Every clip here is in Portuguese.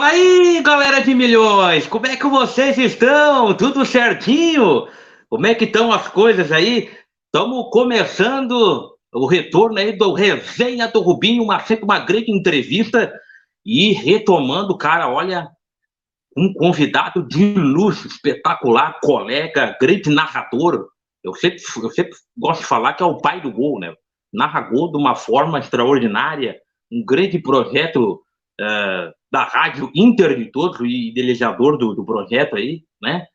Fala aí, galera de milhões! Como é que vocês estão? Tudo certinho? Como é que estão as coisas aí? Estamos começando o retorno aí do Resenha do Rubinho, sempre uma grande entrevista e retomando, cara, olha, um convidado de luxo, espetacular, colega, grande narrador. Eu sempre gosto de falar que é o pai do gol, né? Narra gol de uma forma extraordinária, um grande projeto da Rádio Inter de Todos e idealizador do projeto aí, né?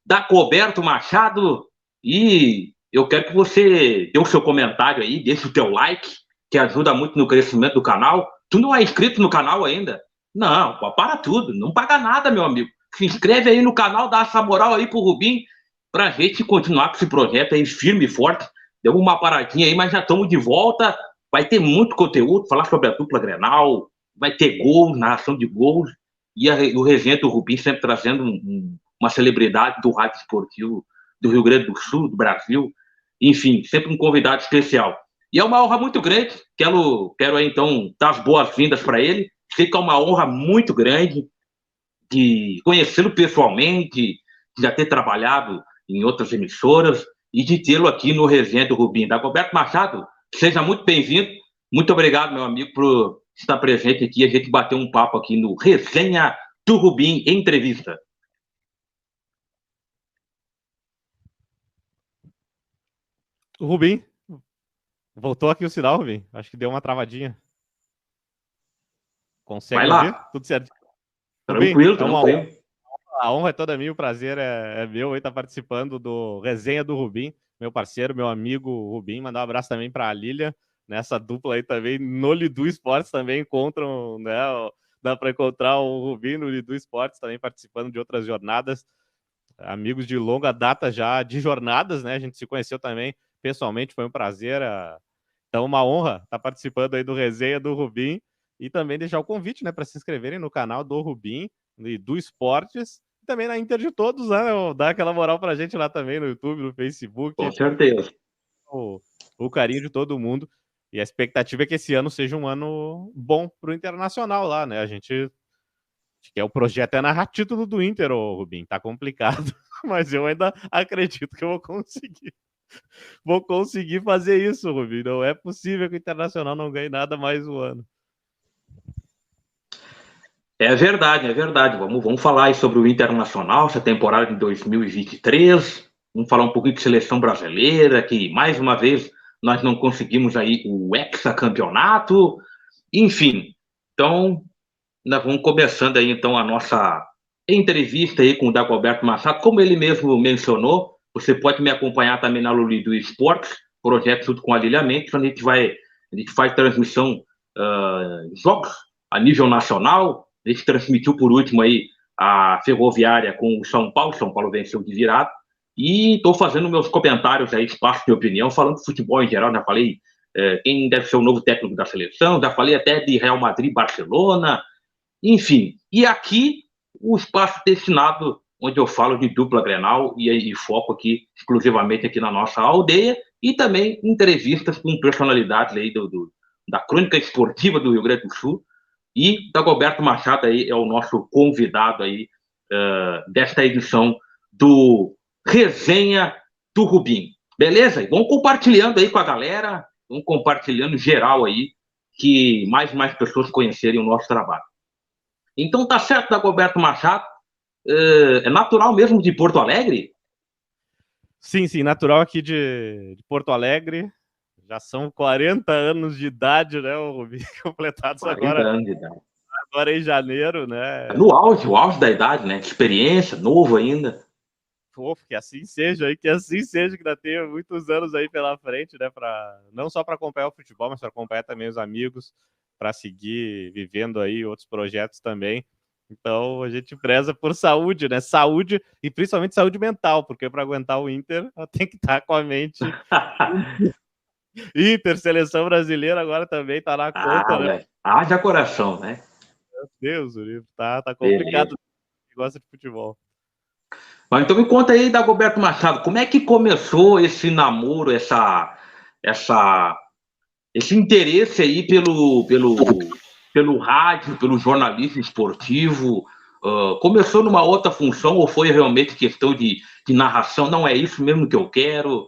Dagoberto Machado, e eu quero que você dê o seu comentário aí, deixe o teu like, que ajuda muito no crescimento do canal. Tu não é inscrito no canal ainda? Não, para tudo, não paga nada, meu amigo. Se inscreve aí no canal, dá essa moral aí pro Rubinho, pra gente continuar com esse projeto aí firme e forte. Deu uma paradinha aí, mas já estamos de volta. Vai ter muito conteúdo, falar sobre a dupla Grenal, vai ter gols, narração de gols, e o Resenha do Rubinho sempre trazendo uma celebridade do rádio esportivo do Rio Grande do Sul, do Brasil. Enfim, sempre um convidado especial. E é uma honra muito grande. Quero aí, então, dar as boas-vindas para ele. Sei que é uma honra muito grande de conhecê-lo pessoalmente, de já ter trabalhado em outras emissoras e de tê-lo aqui no Resenha do Rubinho. Dagoberto Machado, seja muito bem-vindo. Muito obrigado, meu amigo, por estar presente aqui. A gente bater um papo aqui no Resenha do Rubinho Entrevista. O Rubinho. Voltou aqui o sinal, Rubinho. Acho que deu uma travadinha. Consegue Vai ouvir? lá. Tudo certo. Tranquilo, Rubinho, tranquilo. A honra é toda minha, o prazer é meu estar participando do Resenha do Rubinho, meu parceiro, meu amigo Rubinho. Mandar um abraço também para a Lília, nessa dupla aí também. No Lidu Esportes também encontram, né? Dá para encontrar o Rubinho no Lidu Esportes também participando de outras jornadas. Amigos de longa data já de jornadas, né? A gente se conheceu também pessoalmente, foi um prazer. Então, uma honra estar participando aí do Resenha do Rubinho e também deixar o convite, né, para se inscreverem no canal do Rubinho e do Esportes, e também na Inter de Todos, né? Dar aquela moral pra gente lá também no YouTube, no Facebook. Com certeza. O carinho de todo mundo. E a expectativa é que esse ano seja um ano bom pro Internacional lá, né? A gente quer o projeto é narrar título do Inter, ô Rubinho. Tá complicado, mas eu ainda acredito que eu vou conseguir. Vou conseguir fazer isso, Rubinho. Não é possível que o Internacional não ganhe nada mais um ano. É verdade, é verdade. Vamos falar aí sobre o Internacional, essa temporada de 2023. Vamos falar um pouquinho de seleção brasileira, que mais uma vez nós não conseguimos aí o hexacampeonato. Enfim, então nós vamos começando aí então a nossa entrevista aí com o Dagoberto Machado. Como ele mesmo mencionou, você pode me acompanhar também na Luli Esportes, projeto junto com a Lilia Mendes, onde a gente faz transmissão jogos a nível nacional. A gente transmitiu por último aí a Ferroviária com o São Paulo venceu de virada, e estou fazendo meus comentários aí, espaço de opinião, falando de futebol em geral. Já falei quem deve ser o novo técnico da seleção, já falei até de Real Madrid, Barcelona, enfim. E aqui o espaço destinado onde eu falo de dupla Grenal e foco aqui exclusivamente aqui na nossa aldeia, e também entrevistas com personalidades aí da crônica esportiva do Rio Grande do Sul. E Dagoberto Machado aí é o nosso convidado aí desta edição do Resenha do Rubinho. Beleza? E vão compartilhando aí com a galera, vão compartilhando geral aí, que mais pessoas conhecerem o nosso trabalho. Então tá certo, Dagoberto Machado. É natural mesmo de Porto Alegre? Sim, natural aqui de Porto Alegre. Já são 40 anos de idade, né, o Rubinho, completados 40 anos de idade. Agora em janeiro, né? No auge da idade, né? Experiência, novo ainda. Pô, que assim seja, que ainda tenha muitos anos aí pela frente, né? Não só para acompanhar o futebol, mas para acompanhar também os amigos, para seguir vivendo aí outros projetos também. Então a gente preza por saúde, né? Saúde e principalmente saúde mental, porque para aguentar o Inter tem que estar com a mente. Inter, seleção brasileira agora também tá na conta, né? Haja coração, né? Meu Deus, o livro tá complicado. Quem gosta de futebol. Mas então me conta aí, Dagoberto Machado, como é que começou esse namoro, esse interesse aí pelo pelo rádio, pelo jornalismo esportivo? Começou numa outra função ou foi realmente questão de narração? Não é isso mesmo que eu quero?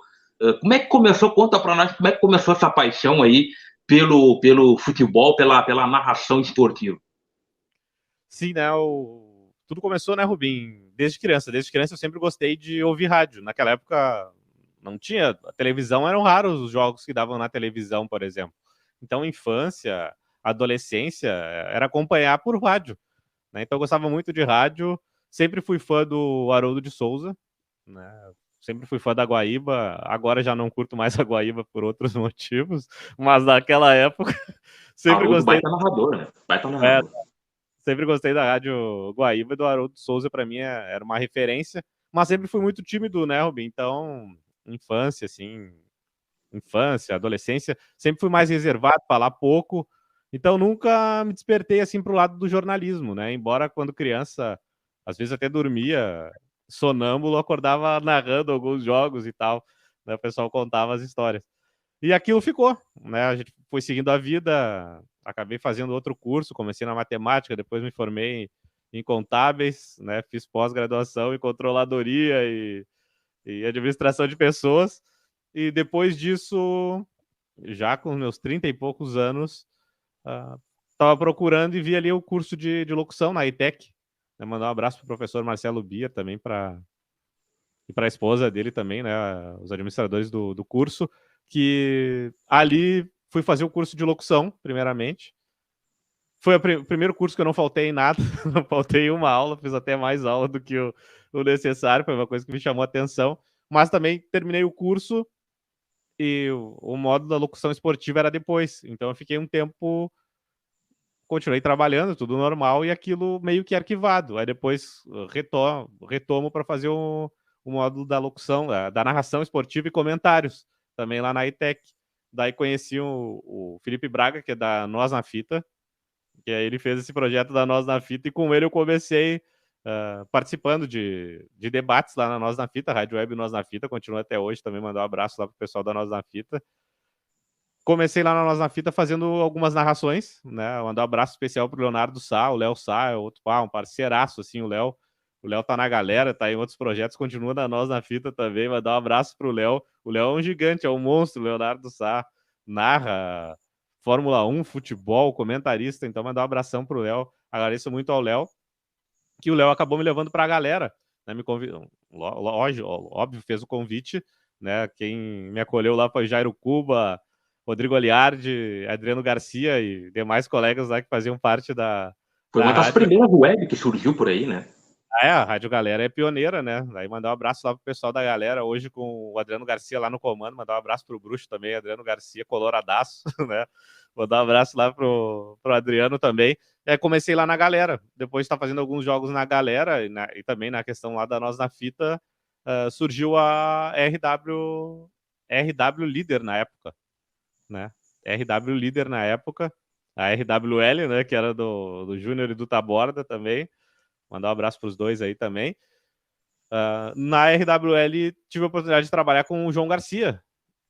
Como é que começou? Conta para nós como é que começou essa paixão aí pelo futebol, pela narração esportiva. Sim, né? Tudo começou, né, Rubim? Desde criança. Desde criança eu sempre gostei de ouvir rádio. Naquela época não tinha. A televisão, eram raros os jogos que davam na televisão, por exemplo. Então, infância, adolescência, era acompanhar por rádio. Né? Então, eu gostava muito de rádio. Sempre fui fã do Haroldo de Souza. Né? Sempre fui fã da Guaíba. Agora já não curto mais a Guaíba por outros motivos. Mas naquela época, sempre Haroldo, gostei. baita narrador, né? Baita É, narrador. sempre gostei da Rádio Guaíba e do Haroldo Souza, para mim era uma referência, mas sempre fui muito tímido, né, Rubim? Então, infância, assim, infância, adolescência, sempre fui mais reservado, falar pouco, então nunca me despertei, assim, pro lado do jornalismo, né? Embora quando criança, às vezes até dormia sonâmbulo, acordava narrando alguns jogos e tal, né? O pessoal contava as histórias. E aquilo ficou, né? A gente foi seguindo a vida, acabei fazendo outro curso, comecei na matemática, depois me formei em contábeis, né? Fiz pós-graduação em controladoria e administração de pessoas. E depois disso, já com meus 30 e poucos anos, estava procurando e vi ali o curso de locução na ITEC. Né? Mandar um abraço para o professor Marcelo Bia também, e para a esposa dele também, né? Os administradores do curso, que ali fui fazer o curso de locução, primeiramente. Foi o primeiro curso que eu não faltei em nada, não faltei uma aula, fiz até mais aula do que o necessário, foi uma coisa que me chamou a atenção. Mas também terminei o curso e o modo da locução esportiva era depois. Então eu fiquei um tempo, continuei trabalhando, tudo normal, e aquilo meio que arquivado. Aí depois retomo para fazer o módulo da locução, da narração esportiva e comentários, também lá na ITEC. Daí conheci o Felipe Braga, que é da Nós na Fita, que aí ele fez esse projeto da Nós na Fita, e com ele eu comecei participando de debates lá na Nós na Fita, Rádio Web Nós na Fita, continua até hoje, também mandar um abraço lá pro pessoal da Nós na Fita. Comecei lá na Nós na Fita fazendo algumas narrações, né? Mandar um abraço especial pro Leonardo Sá, o Léo Sá, é outro, um parceiraço, assim, o Léo. O Léo tá na galera, tá em outros projetos, continua na Nós na Fita também. Mandar um abraço pro Léo. O Léo é um gigante, é um monstro, o Leonardo Sá. Narra Fórmula 1, futebol, comentarista, então mandar um abração pro Léo. Agradeço muito ao Léo, que o Léo acabou me levando pra galera, né? Me convidou, óbvio, fez o convite, né? Quem me acolheu lá foi Jairo Cuba, Rodrigo Aliardi, Adriano Garcia e demais colegas lá que faziam parte Foi da uma das rádio. primeiras web que surgiu por aí, né? A Rádio Galera é pioneira, né? Daí mandar um abraço lá pro pessoal da galera, hoje com o Adriano Garcia lá no comando, mandar um abraço pro Bruxo também, Adriano Garcia, coloradaço, né? Mandar um abraço lá pro Adriano também. E aí comecei lá na galera, depois de estar fazendo alguns jogos na galera e também na questão lá da Nós na Fita, surgiu a RW Líder na época, né? RW Líder na época, a RWL, né? Que era do Júnior e do Taborda também. Mandar um abraço para os dois aí também. Na RWL tive a oportunidade de trabalhar com o João Garcia,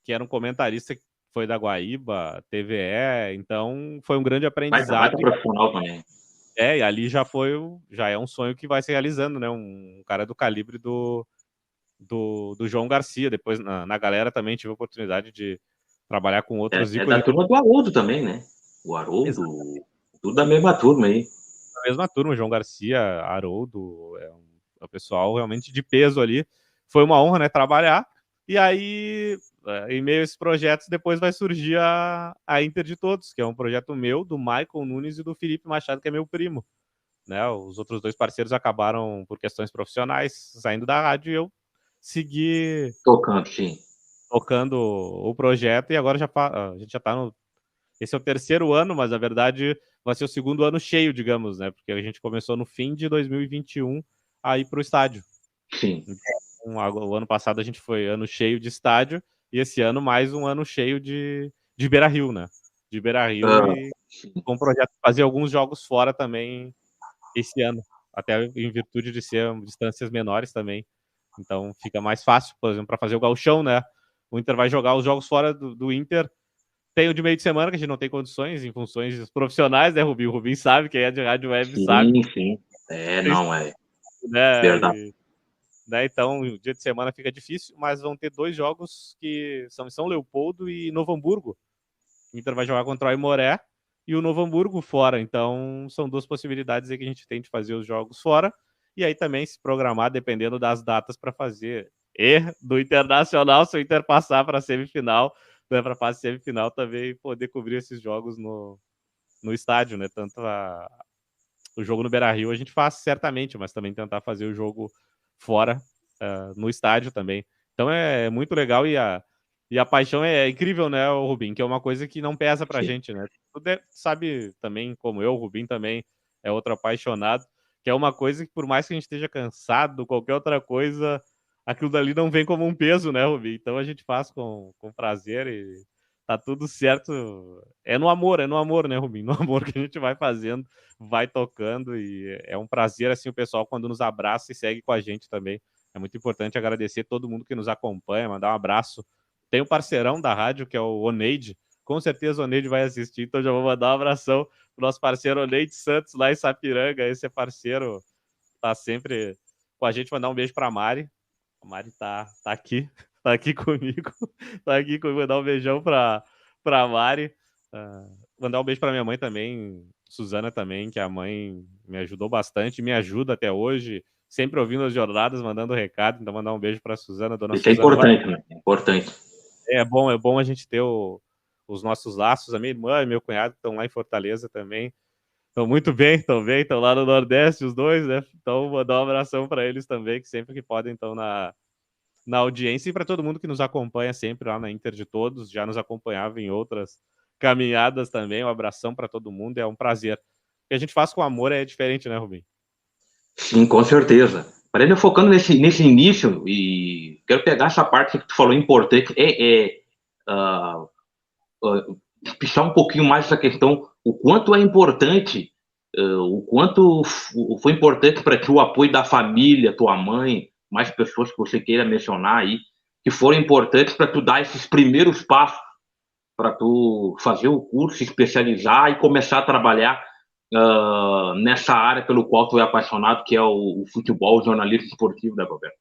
que era um comentarista que foi da Guaíba, TVE, então foi um grande aprendizado. Baita profissional também. E ali já é um sonho que vai se realizando, né? Um cara do calibre do João Garcia. Depois na galera também tive a oportunidade de trabalhar com outros É da ícones. turma do Haroldo também, né? O Haroldo, tudo da mesma turma aí. Da mesma turma, João Garcia, Haroldo, o pessoal realmente de peso ali. Foi uma honra, né, trabalhar. E aí, em meio a esses projetos, depois vai surgir a Inter de Todos, que é um projeto meu, do Michael Nunes e do Felipe Machado, que é meu primo. Né? Os outros dois parceiros acabaram, por questões profissionais, saindo da rádio, e eu segui Tocando, sim. tocando o projeto, e agora a gente já está no... Esse é o terceiro ano, mas na verdade vai ser o segundo ano cheio, digamos, né? Porque a gente começou no fim de 2021 a ir para o estádio. Sim. Então, o ano passado a gente foi ano cheio de estádio, e esse ano mais um ano cheio de Beira-Rio, né? De Beira-Rio, e com o projeto de fazer alguns jogos fora também esse ano, até em virtude de ser distâncias menores também. Então fica mais fácil, por exemplo, para fazer o gauchão, né? O Inter vai jogar os jogos fora do Inter, Tem o de meio de semana, que a gente não tem condições, em funções profissionais, né, Rubinho? O Rubinho sabe, quem é de rádio web sabe, Sim, sim. Não, é né? verdade. Né, então, o dia de semana fica difícil, mas vão ter 2 jogos que são em São Leopoldo e Novo Hamburgo. O Inter vai jogar contra o Aimoré e o Novo Hamburgo fora. Então, são 2 possibilidades aí que a gente tem de fazer os jogos fora. E aí também se programar, dependendo das datas, para fazer. E do Internacional, se o Inter passar para a semifinal, né, para a fase semifinal, também poder cobrir esses jogos no estádio, né? Tanto o jogo no Beira-Rio a gente faz certamente, mas também tentar fazer o jogo fora, no estádio também. Então é muito legal e a paixão é incrível, né, o Rubim, que é uma coisa que não pesa pra Sim. gente, né? Tu sabe também, como eu, o Rubim também é outro apaixonado, que é uma coisa que por mais que a gente esteja cansado, qualquer outra coisa, aquilo dali não vem como um peso, né, Rubim? Então a gente faz com prazer e tá tudo certo. É no amor, né, Rubim? No amor que a gente vai fazendo, vai tocando e é um prazer, assim, o pessoal quando nos abraça e segue com a gente também. É muito importante agradecer todo mundo que nos acompanha, mandar um abraço. Tem um parceirão da rádio, que é o Oneide. Com certeza o Oneide vai assistir, então já vou mandar um abração pro nosso parceiro Oneide Santos, lá em Sapiranga. Esse é parceiro, tá sempre com a gente. Mandar um beijo pra Mari. A Mari tá aqui, tá aqui comigo. Tá aqui comigo. Mandar um beijão pra Mari. Mandar um beijo pra minha mãe também, Suzana também, que a mãe me ajudou bastante, me ajuda até hoje, sempre ouvindo as jornadas, mandando recado. Então, mandar um beijo pra Suzana, dona Isso é Suzana. importante, né? É importante. É bom a gente ter os nossos laços. A minha irmã e meu cunhado estão lá em Fortaleza também. Estão muito bem, estão lá no Nordeste, os dois, né? Então, mandar um abração para eles também, que sempre que podem estão na audiência, e para todo mundo que nos acompanha sempre lá na Inter de Todos, já nos acompanhava em outras caminhadas também. Um abração para todo mundo, é um prazer. O que a gente faz com amor é diferente, né, Rubim? Sim, com certeza. Mas ainda focando nesse início, e quero pegar essa parte que tu falou importante, uh, puxar um pouquinho mais essa questão, o quanto é importante, o quanto foi importante para ti o apoio da família, tua mãe, mais pessoas que você queira mencionar aí, que foram importantes para tu dar esses primeiros passos, para tu fazer o curso, se especializar e começar a trabalhar nessa área pelo qual tu é apaixonado, que é o futebol, o jornalismo esportivo, né, Roberto?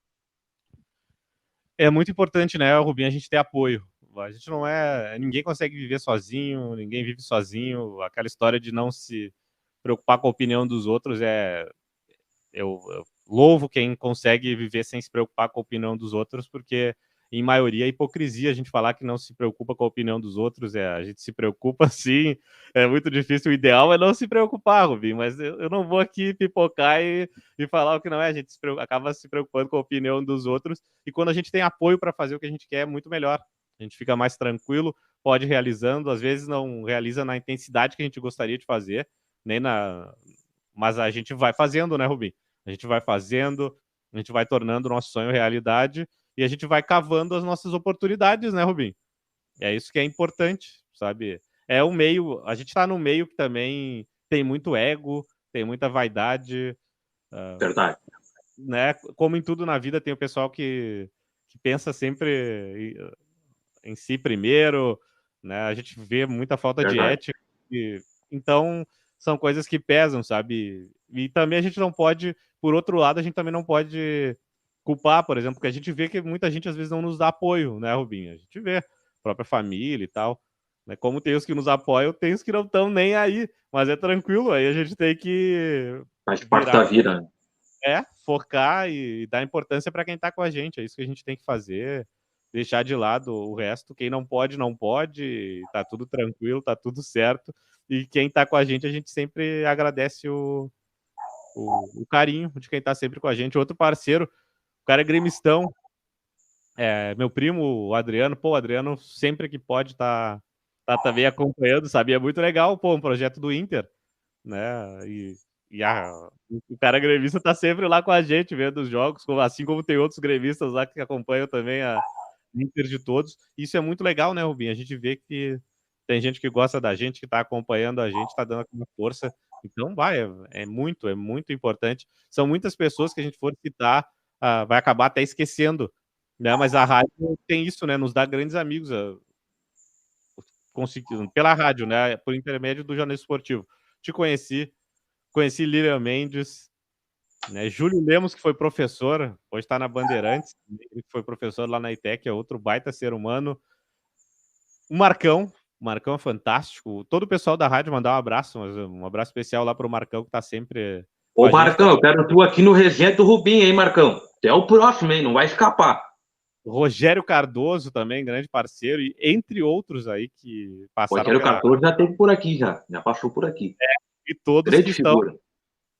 É muito importante, né, Rubinho, a gente ter apoio. A gente não é. Ninguém consegue viver sozinho, ninguém vive sozinho. Aquela história de não se preocupar com a opinião dos outros eu louvo quem consegue viver sem se preocupar com a opinião dos outros, porque, em maioria, é hipocrisia a gente falar que não se preocupa com a opinião dos outros. A gente se preocupa sim, é muito difícil. O ideal é não se preocupar, Rubinho, mas eu não vou aqui pipocar e falar o que não é. A gente acaba se preocupando com a opinião dos outros, e quando a gente tem apoio para fazer o que a gente quer, é muito melhor. A gente fica mais tranquilo, pode ir realizando, às vezes não realiza na intensidade que a gente gostaria de fazer, nem na. Mas a gente vai fazendo, né, Rubinho? A gente vai fazendo, a gente vai tornando o nosso sonho realidade e a gente vai cavando as nossas oportunidades, né, Rubinho? É isso que é importante, sabe? É um meio, a gente está num meio que também tem muito ego, tem muita vaidade, Verdade. né? Como em tudo na vida, tem o pessoal que pensa sempre em si primeiro, né? A gente vê muita falta de Verdade. ética, então são coisas que pesam, sabe? E também a gente não pode, por outro lado, a gente também não pode culpar, por exemplo, porque a gente vê que muita gente às vezes não nos dá apoio, né, Rubinho? A gente vê, própria família e tal, né? Como tem os que nos apoiam, tem os que não estão nem aí, mas é tranquilo, aí a gente tem que Faz parte virar, da vida, né? focar e dar importância para quem está com a gente. É isso que a gente tem que fazer. Deixar de lado o resto. Quem não pode, não pode. Tá tudo tranquilo, tá tudo certo. E quem tá com a gente sempre agradece o carinho de quem tá sempre com a gente. Outro parceiro, o cara é gremistão. Meu primo, o Adriano. Pô, o Adriano, sempre que pode, tá também acompanhando, sabe? É muito legal, pô, um projeto do Inter, né? O cara gremista tá sempre lá com a gente, vendo os jogos, assim como tem outros gremistas lá que acompanham também a Inter de Todos. Isso é muito legal, né, Rubinho? A gente vê que tem gente que gosta da gente, que tá acompanhando a gente, tá dando uma força. Então, é muito importante. São muitas pessoas que a gente for citar, vai acabar até esquecendo, né? Mas a rádio tem isso, né? Nos dá grandes amigos. pela rádio, né? Por intermédio do jornalismo esportivo. Te conheci Lilian Mendes, né? Júlio Lemos, que foi professor, hoje está na Bandeirantes, ele foi professor lá na ITEC, é outro baita ser humano. O Marcão é fantástico. Todo o pessoal da rádio mandar um abraço especial lá para o Marcão, que está sempre com Ô, a gente. Marcão, eu quero tu aqui no Resenha do Rubim, hein, Marcão? Até o próximo, hein? Não vai escapar. Rogério Cardoso também, grande parceiro, e entre outros aí que passaram Rogério Cardoso já teve por aqui, já passou por aqui. E todos Grande que estão figura.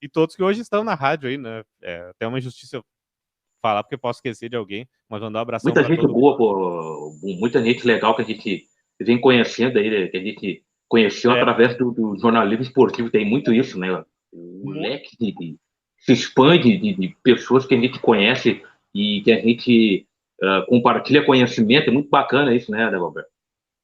E todos que hoje estão na rádio aí, né? Até uma injustiça eu falar, porque posso esquecer de alguém, mas mandar um abração Muita para gente todo boa, pô, muita gente legal que a gente vem conhecendo aí, que a gente conheceu através do jornalismo esportivo. Tem muito isso, né? O leque se expande de pessoas que a gente conhece e que a gente compartilha conhecimento. É muito bacana isso, né, Roberto?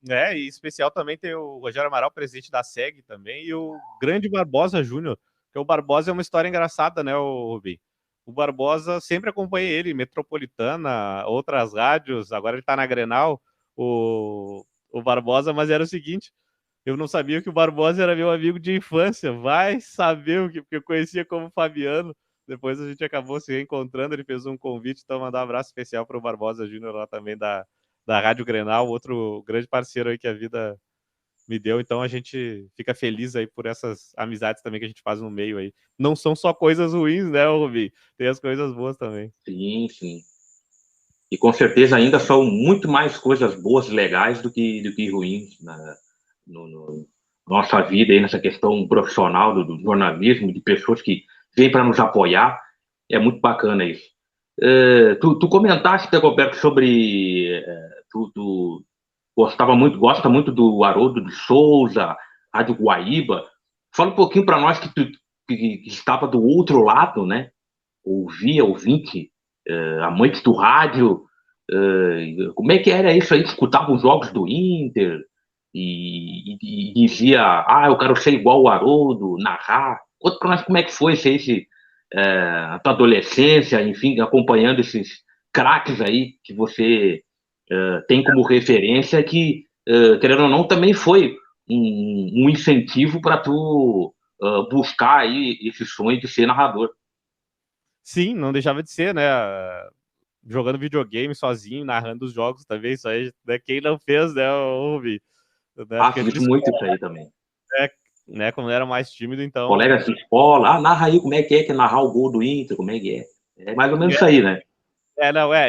E em especial também tem o Rogério Amaral, presidente da SEG também, e o grande Barbosa Júnior, que o Barbosa é uma história engraçada, né, o Rubim? O Barbosa, sempre acompanhei ele, Metropolitana, outras rádios, agora ele tá na Grenal, o Barbosa, mas era o seguinte, eu não sabia que o Barbosa era meu amigo de infância, vai saber o que, porque eu conhecia como Fabiano, depois a gente acabou se reencontrando, ele fez um convite, então mandar um abraço especial para o Barbosa Júnior lá também da Rádio Grenal, outro grande parceiro aí que a vida me deu, então a gente fica feliz aí por essas amizades também que a gente faz no meio aí. Não são só coisas ruins, né, Rubi? Tem as coisas boas também. Sim, sim. E com certeza ainda são muito mais coisas boas, legais do que ruins no nossa vida aí, nessa questão profissional do jornalismo, de pessoas que vêm para nos apoiar. É muito bacana isso. Tu comentaste, Roberto, sobre tu gosta muito do Haroldo de Souza, Rádio Guaíba. Fala um pouquinho para nós que estava do outro lado, né? Ouvinte, amante do rádio. Como é que era isso aí? Escutava os jogos do Inter e dizia: eu quero ser igual o Haroldo, narrar. Conta para nós como é que foi a tua adolescência, enfim, acompanhando esses craques aí que você tem como referência, que, querendo ou não, também foi um incentivo para tu buscar aí esse sonho de ser narrador. Sim, não deixava de ser, né? Jogando videogame sozinho, narrando os jogos também, isso aí, né? Quem não fez, né, Rubi? Né? Fiz muito isso aí também. Né, quando era mais tímido, então... Colegas de escola, narra aí como é que é narrar o gol do Inter, como é que é. É mais ou menos isso aí, né?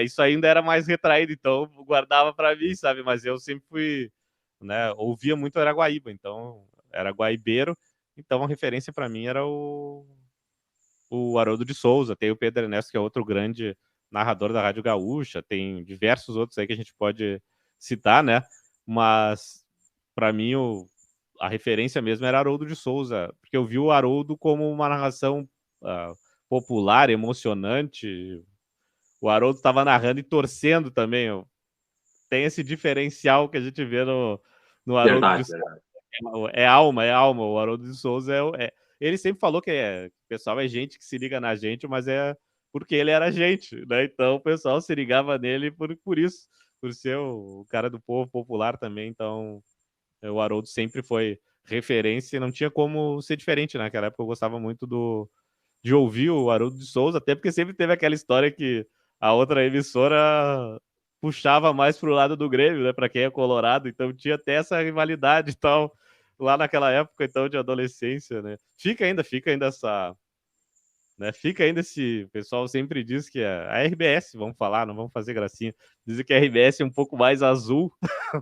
Isso ainda era mais retraído, então guardava para mim, sabe? Mas eu sempre fui, né, ouvia muito Araguaíba, então era guaibeiro, então a referência para mim era o Haroldo de Souza, tem o Pedro Ernesto, que é outro grande narrador da Rádio Gaúcha, tem diversos outros aí que a gente pode citar, né? Mas para mim a referência mesmo era Haroldo de Souza, porque eu vi o Haroldo como uma narração popular, emocionante. O Haroldo estava narrando e torcendo também. Tem esse diferencial que a gente vê no Haroldo Verdade, de Souza. verdade. É alma. O Haroldo de Souza ele sempre falou que o pessoal é gente que se liga na gente, mas é porque ele era gente, né? Então o pessoal se ligava nele por isso, por ser o cara do povo popular também. Então o Haroldo sempre foi referência e não tinha como ser diferente naquela época. Eu gostava muito de ouvir o Haroldo de Souza, até porque sempre teve aquela história que a outra emissora puxava mais pro lado do Grêmio, né, para quem é colorado, então tinha até essa rivalidade e tal, lá naquela época, então, de adolescência, né. Fica ainda essa, né, o pessoal sempre diz que a RBS, vamos falar, não vamos fazer gracinha, dizem que a RBS é um pouco mais azul,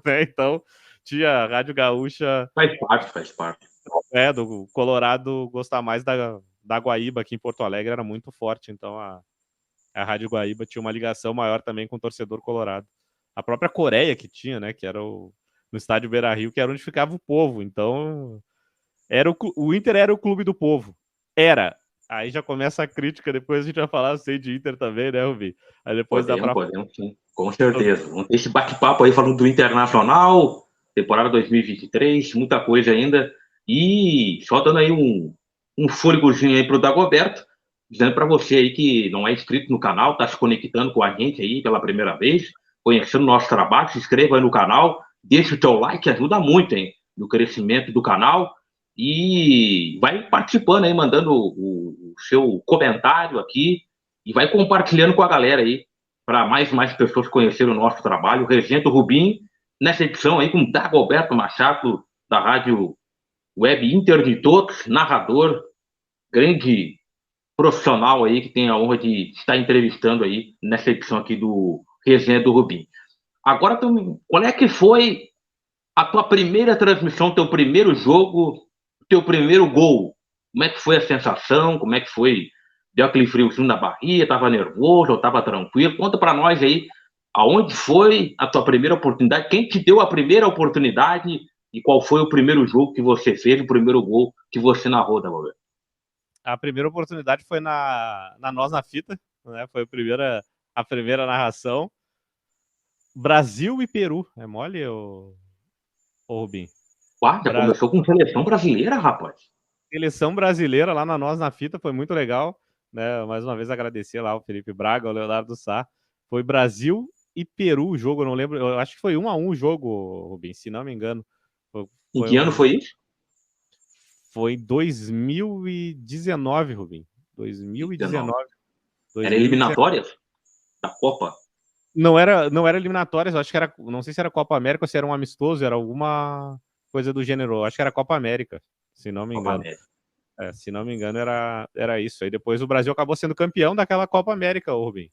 né, então tinha a Rádio Gaúcha... Faz parte. Do Colorado gostar mais da Guaíba aqui em Porto Alegre era muito forte, então a Rádio Guaíba tinha uma ligação maior também com o torcedor colorado. A própria Coreia que tinha, né, que era no estádio Beira-Rio, que era onde ficava o povo, então o Inter era o clube do povo. Aí já começa a crítica, depois a gente vai falar sei de Inter também, né, Rubi? Aí depois Podemos sim, com certeza. Vamos ter esse bate-papo aí falando do Internacional, temporada 2023, muita coisa ainda. E só dando aí um fôlegozinho aí pro Dagoberto, dizendo para você aí que não é inscrito no canal, está se conectando com a gente aí pela primeira vez, conhecendo o nosso trabalho, se inscreva aí no canal, deixa o teu like, ajuda muito, hein, no crescimento do canal. E vai participando aí, mandando o seu comentário aqui e vai compartilhando com a galera aí, para mais pessoas conhecerem o nosso trabalho. Resenha do Rubim, nessa edição aí com Dagoberto Machado, da Rádio Web Inter de Todos, narrador, grande profissional aí que tem a honra de estar entrevistando aí nessa edição aqui do Resenha do Rubim. Agora, qual é que foi a tua primeira transmissão, teu primeiro jogo, teu primeiro gol? Como é que foi a sensação? Como é que foi? Deu aquele friozinho na barriga? Tava nervoso ou tava tranquilo? Conta para nós aí, aonde foi a tua primeira oportunidade? Quem te deu a primeira oportunidade e qual foi o primeiro jogo que você fez, o primeiro gol que você narrou, Dagoberto? A primeira oportunidade foi na Nós na Fita, né? Foi a primeira narração. Brasil e Peru. É mole, ô Rubim? Já começou com seleção brasileira, rapaz. Seleção brasileira lá na Nós na Fita, foi muito legal. Né? Mais uma vez agradecer lá o Felipe Braga, o Leonardo Sá. Foi Brasil e Peru o jogo, eu não lembro. Eu acho que foi 1-1 o jogo, Rubim, se não me engano. Em que ano foi isso? Foi em 2019, Rubim. 2019. Era eliminatórias da Copa? Não era eliminatórias, eu acho que era. Não sei se era Copa América ou se era um amistoso, era alguma coisa do gênero. Eu acho que era Copa América, se não me engano. Se não me engano, era isso. Aí depois o Brasil acabou sendo campeão daquela Copa América, Rubim.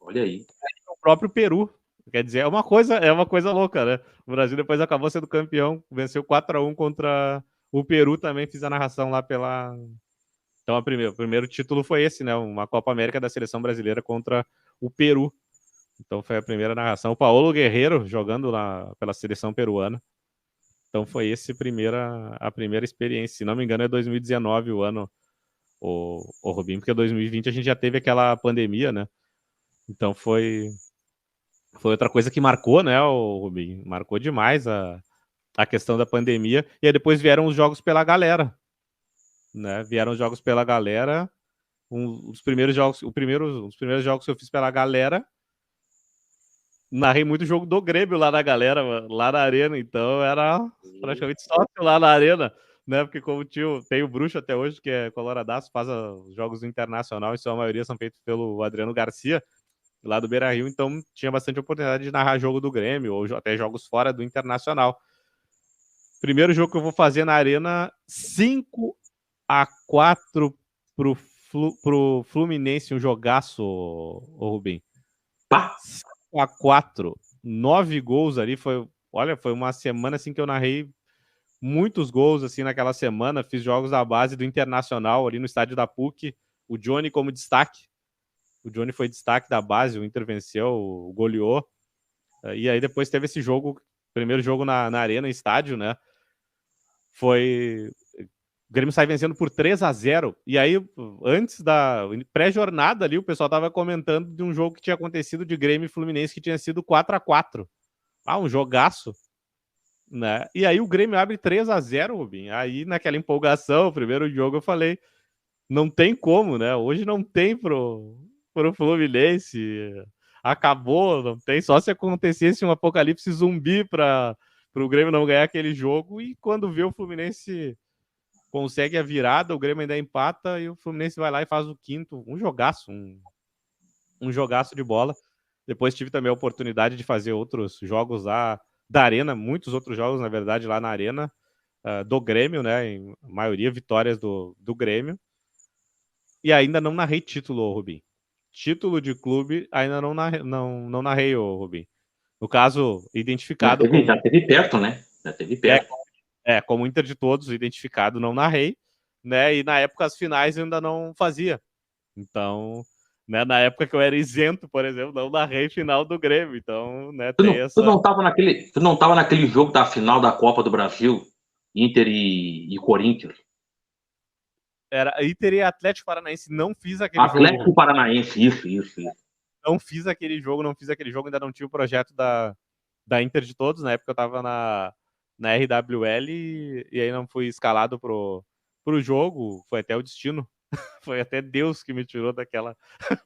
Olha aí. O próprio Peru. Quer dizer, é uma coisa louca, né? O Brasil depois acabou sendo campeão, venceu 4-1 contra o Peru, também fiz a narração lá pela. Então, o primeiro título foi esse, né? Uma Copa América da seleção brasileira contra o Peru. Então, foi a primeira narração. O Paulo Guerreiro jogando lá pela seleção peruana. Então, foi a primeira experiência. Se não me engano, é 2019 o ano, o Rubinho, porque 2020 a gente já teve aquela pandemia, né? Então, foi outra coisa que marcou, né, o Rubinho? Marcou demais a questão da pandemia. E aí depois vieram os jogos pela galera. Né? Vieram os jogos pela galera. Os primeiros jogos que eu fiz pela galera, narrei muito jogo do Grêmio lá na galera, lá na arena, então era praticamente sócio lá na arena, né? Porque como tem o Bruxo até hoje, que é coloradaço, faz os jogos do Internacional, e sua maioria são feitos pelo Adriano Garcia, lá do Beira-Rio, então tinha bastante oportunidade de narrar jogo do Grêmio, ou até jogos fora do Internacional. Primeiro jogo que eu vou fazer na arena, 5-4 pro Fluminense, um jogaço, o Rubim. 5-4, 9 gols ali, foi uma semana assim que eu narrei muitos gols assim naquela semana, fiz jogos da base do Internacional ali no estádio da PUC, o Johnny como destaque, o Johnny foi destaque da base, o Inter venceu, o goleou, e aí depois teve esse jogo, primeiro jogo na arena, estádio, né, foi... O Grêmio sai vencendo por 3-0. E aí, antes da pré-jornada ali, o pessoal tava comentando de um jogo que tinha acontecido de Grêmio e Fluminense que tinha sido 4-4. Um jogaço. Né? E aí o Grêmio abre 3-0, Rubinho. Aí, naquela empolgação, o primeiro jogo, eu falei, não tem como, né? Hoje não tem pro Fluminense. Acabou, não tem. Só se acontecesse um apocalipse zumbi para o Grêmio não ganhar aquele jogo. E quando vê o Fluminense consegue a virada, o Grêmio ainda empata e o Fluminense vai lá e faz o quinto. Um jogaço, um jogaço de bola. Depois tive também a oportunidade de fazer outros jogos lá da Arena, muitos outros jogos, na verdade, lá na Arena do Grêmio, né? Em maioria vitórias do Grêmio. E ainda não narrei título, Rubim. Título de clube ainda não narrei, Rubim. No caso, identificado como... Já teve perto, né? Já teve perto. Como Inter de Todos, identificado, não narrei, né? E na época as finais eu ainda não fazia. Então, né, na época que eu era isento, por exemplo, não narrei final do Grêmio. Então, né, tu não tava naquele jogo da final da Copa do Brasil, Inter e Corinthians? Era Inter e Atlético Paranaense, não fiz aquele jogo. Atlético Paranaense, isso. Não fiz aquele jogo, ainda não tinha o projeto da Inter de Todos, na época eu tava na RWL e aí não fui escalado pro jogo, foi até o destino, foi até Deus que me tirou daquela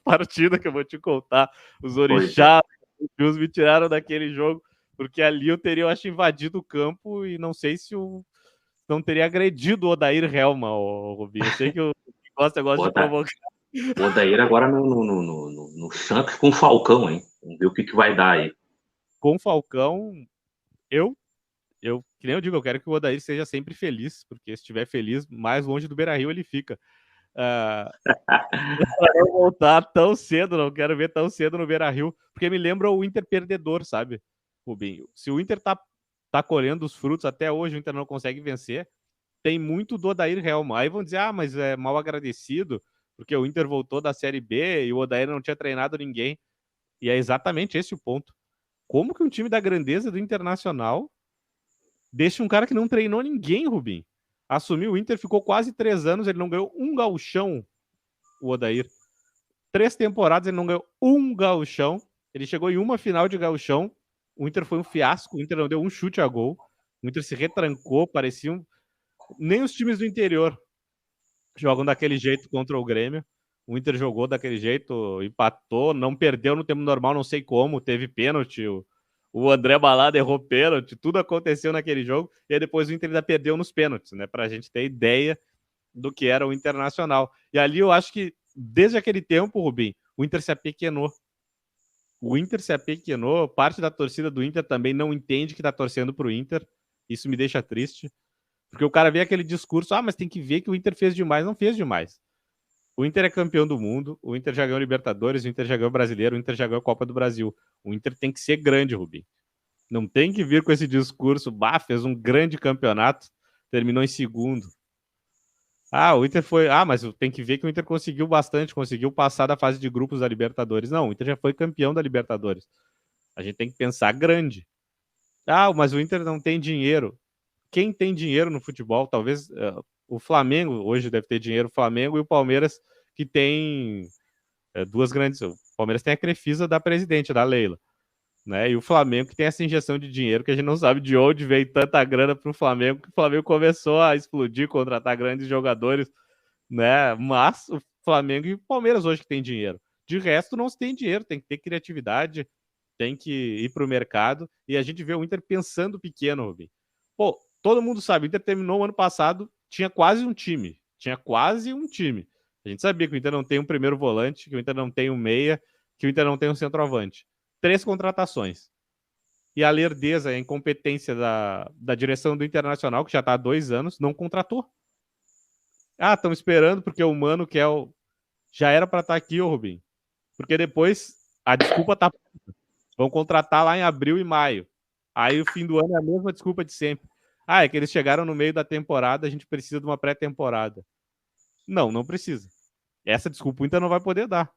partida que eu vou te contar, os orixás me tiraram daquele jogo, porque ali eu teria, eu acho, invadido o campo e não sei se eu não teria agredido o Odair Helma, o Rubinho. Eu sei que eu gosto de provocar. O Odair agora no Santos com o Falcão, hein? Vamos ver o que vai dar aí. Com o Falcão, que nem eu digo, eu quero que o Odair seja sempre feliz, porque se estiver feliz, mais longe do Beira-Rio ele fica. Não voltar tão cedo, não quero ver tão cedo no Beira-Rio, porque me lembra o Inter perdedor, sabe, Rubinho? Se o Inter tá colhendo os frutos até hoje, o Inter não consegue vencer, tem muito do Odair Helma. Aí vão dizer, mas é mal agradecido, porque o Inter voltou da Série B e o Odair não tinha treinado ninguém. E é exatamente esse o ponto. Como que um time da grandeza do Internacional deixa um cara que não treinou ninguém, Rubinho? Assumiu o Inter, ficou quase 3 anos, ele não ganhou um gauchão, o Odair. 3 temporadas, ele não ganhou um gauchão. Ele chegou em uma final de gauchão. O Inter foi um fiasco, o Inter não deu um chute a gol. O Inter se retrancou, pareciam... Nem os times do interior jogam daquele jeito contra o Grêmio. O Inter jogou daquele jeito, empatou, não perdeu no tempo normal, não sei como, teve pênalti, o André Balada errou pênalti, tudo aconteceu naquele jogo, e aí depois o Inter ainda perdeu nos pênaltis, né, pra gente ter ideia do que era o Internacional. E ali eu acho que, desde aquele tempo, Rubim, o Inter se apequenou. O Inter se apequenou, parte da torcida do Inter também não entende que tá torcendo pro Inter, isso me deixa triste, porque o cara vê aquele discurso, mas tem que ver que o Inter fez demais, não fez demais. O Inter é campeão do mundo, o Inter já ganhou Libertadores, o Inter já ganhou Brasileiro, o Inter já ganhou Copa do Brasil. O Inter tem que ser grande, Rubim. Não tem que vir com esse discurso, fez um grande campeonato, terminou em segundo. O Inter foi... mas tem que ver que o Inter conseguiu bastante, conseguiu passar da fase de grupos da Libertadores. Não, o Inter já foi campeão da Libertadores. A gente tem que pensar grande. Mas o Inter não tem dinheiro. Quem tem dinheiro no futebol, talvez o Flamengo hoje deve ter dinheiro, o Flamengo e o Palmeiras, que tem duas grandes... O Palmeiras tem a Crefisa da presidente, da Leila, né? E o Flamengo que tem essa injeção de dinheiro que a gente não sabe de onde veio tanta grana para o Flamengo, que o Flamengo começou a explodir, contratar grandes jogadores, né? Mas o Flamengo e o Palmeiras hoje que tem dinheiro. De resto, não se tem dinheiro, tem que ter criatividade, tem que ir para o mercado, e a gente vê o Inter pensando pequeno, Rubim. Pô, todo mundo sabe, o Inter terminou o ano passado, tinha quase um time. A gente sabia que o Inter não tem um primeiro volante, que o Inter não tem um meia, que o Inter não tem um centroavante. 3 contratações. E a lerdeza, a incompetência da direção do Internacional, que já está há 2 anos, não contratou. Estão esperando porque o Mano que é o... Já era para estar aqui, Rubim. Porque depois a desculpa tá... Vão contratar lá em abril e maio. Aí o fim do ano é a mesma desculpa de sempre. É que eles chegaram no meio da temporada, a gente precisa de uma pré-temporada. Não precisa. Essa desculpa o Inter não vai poder dar.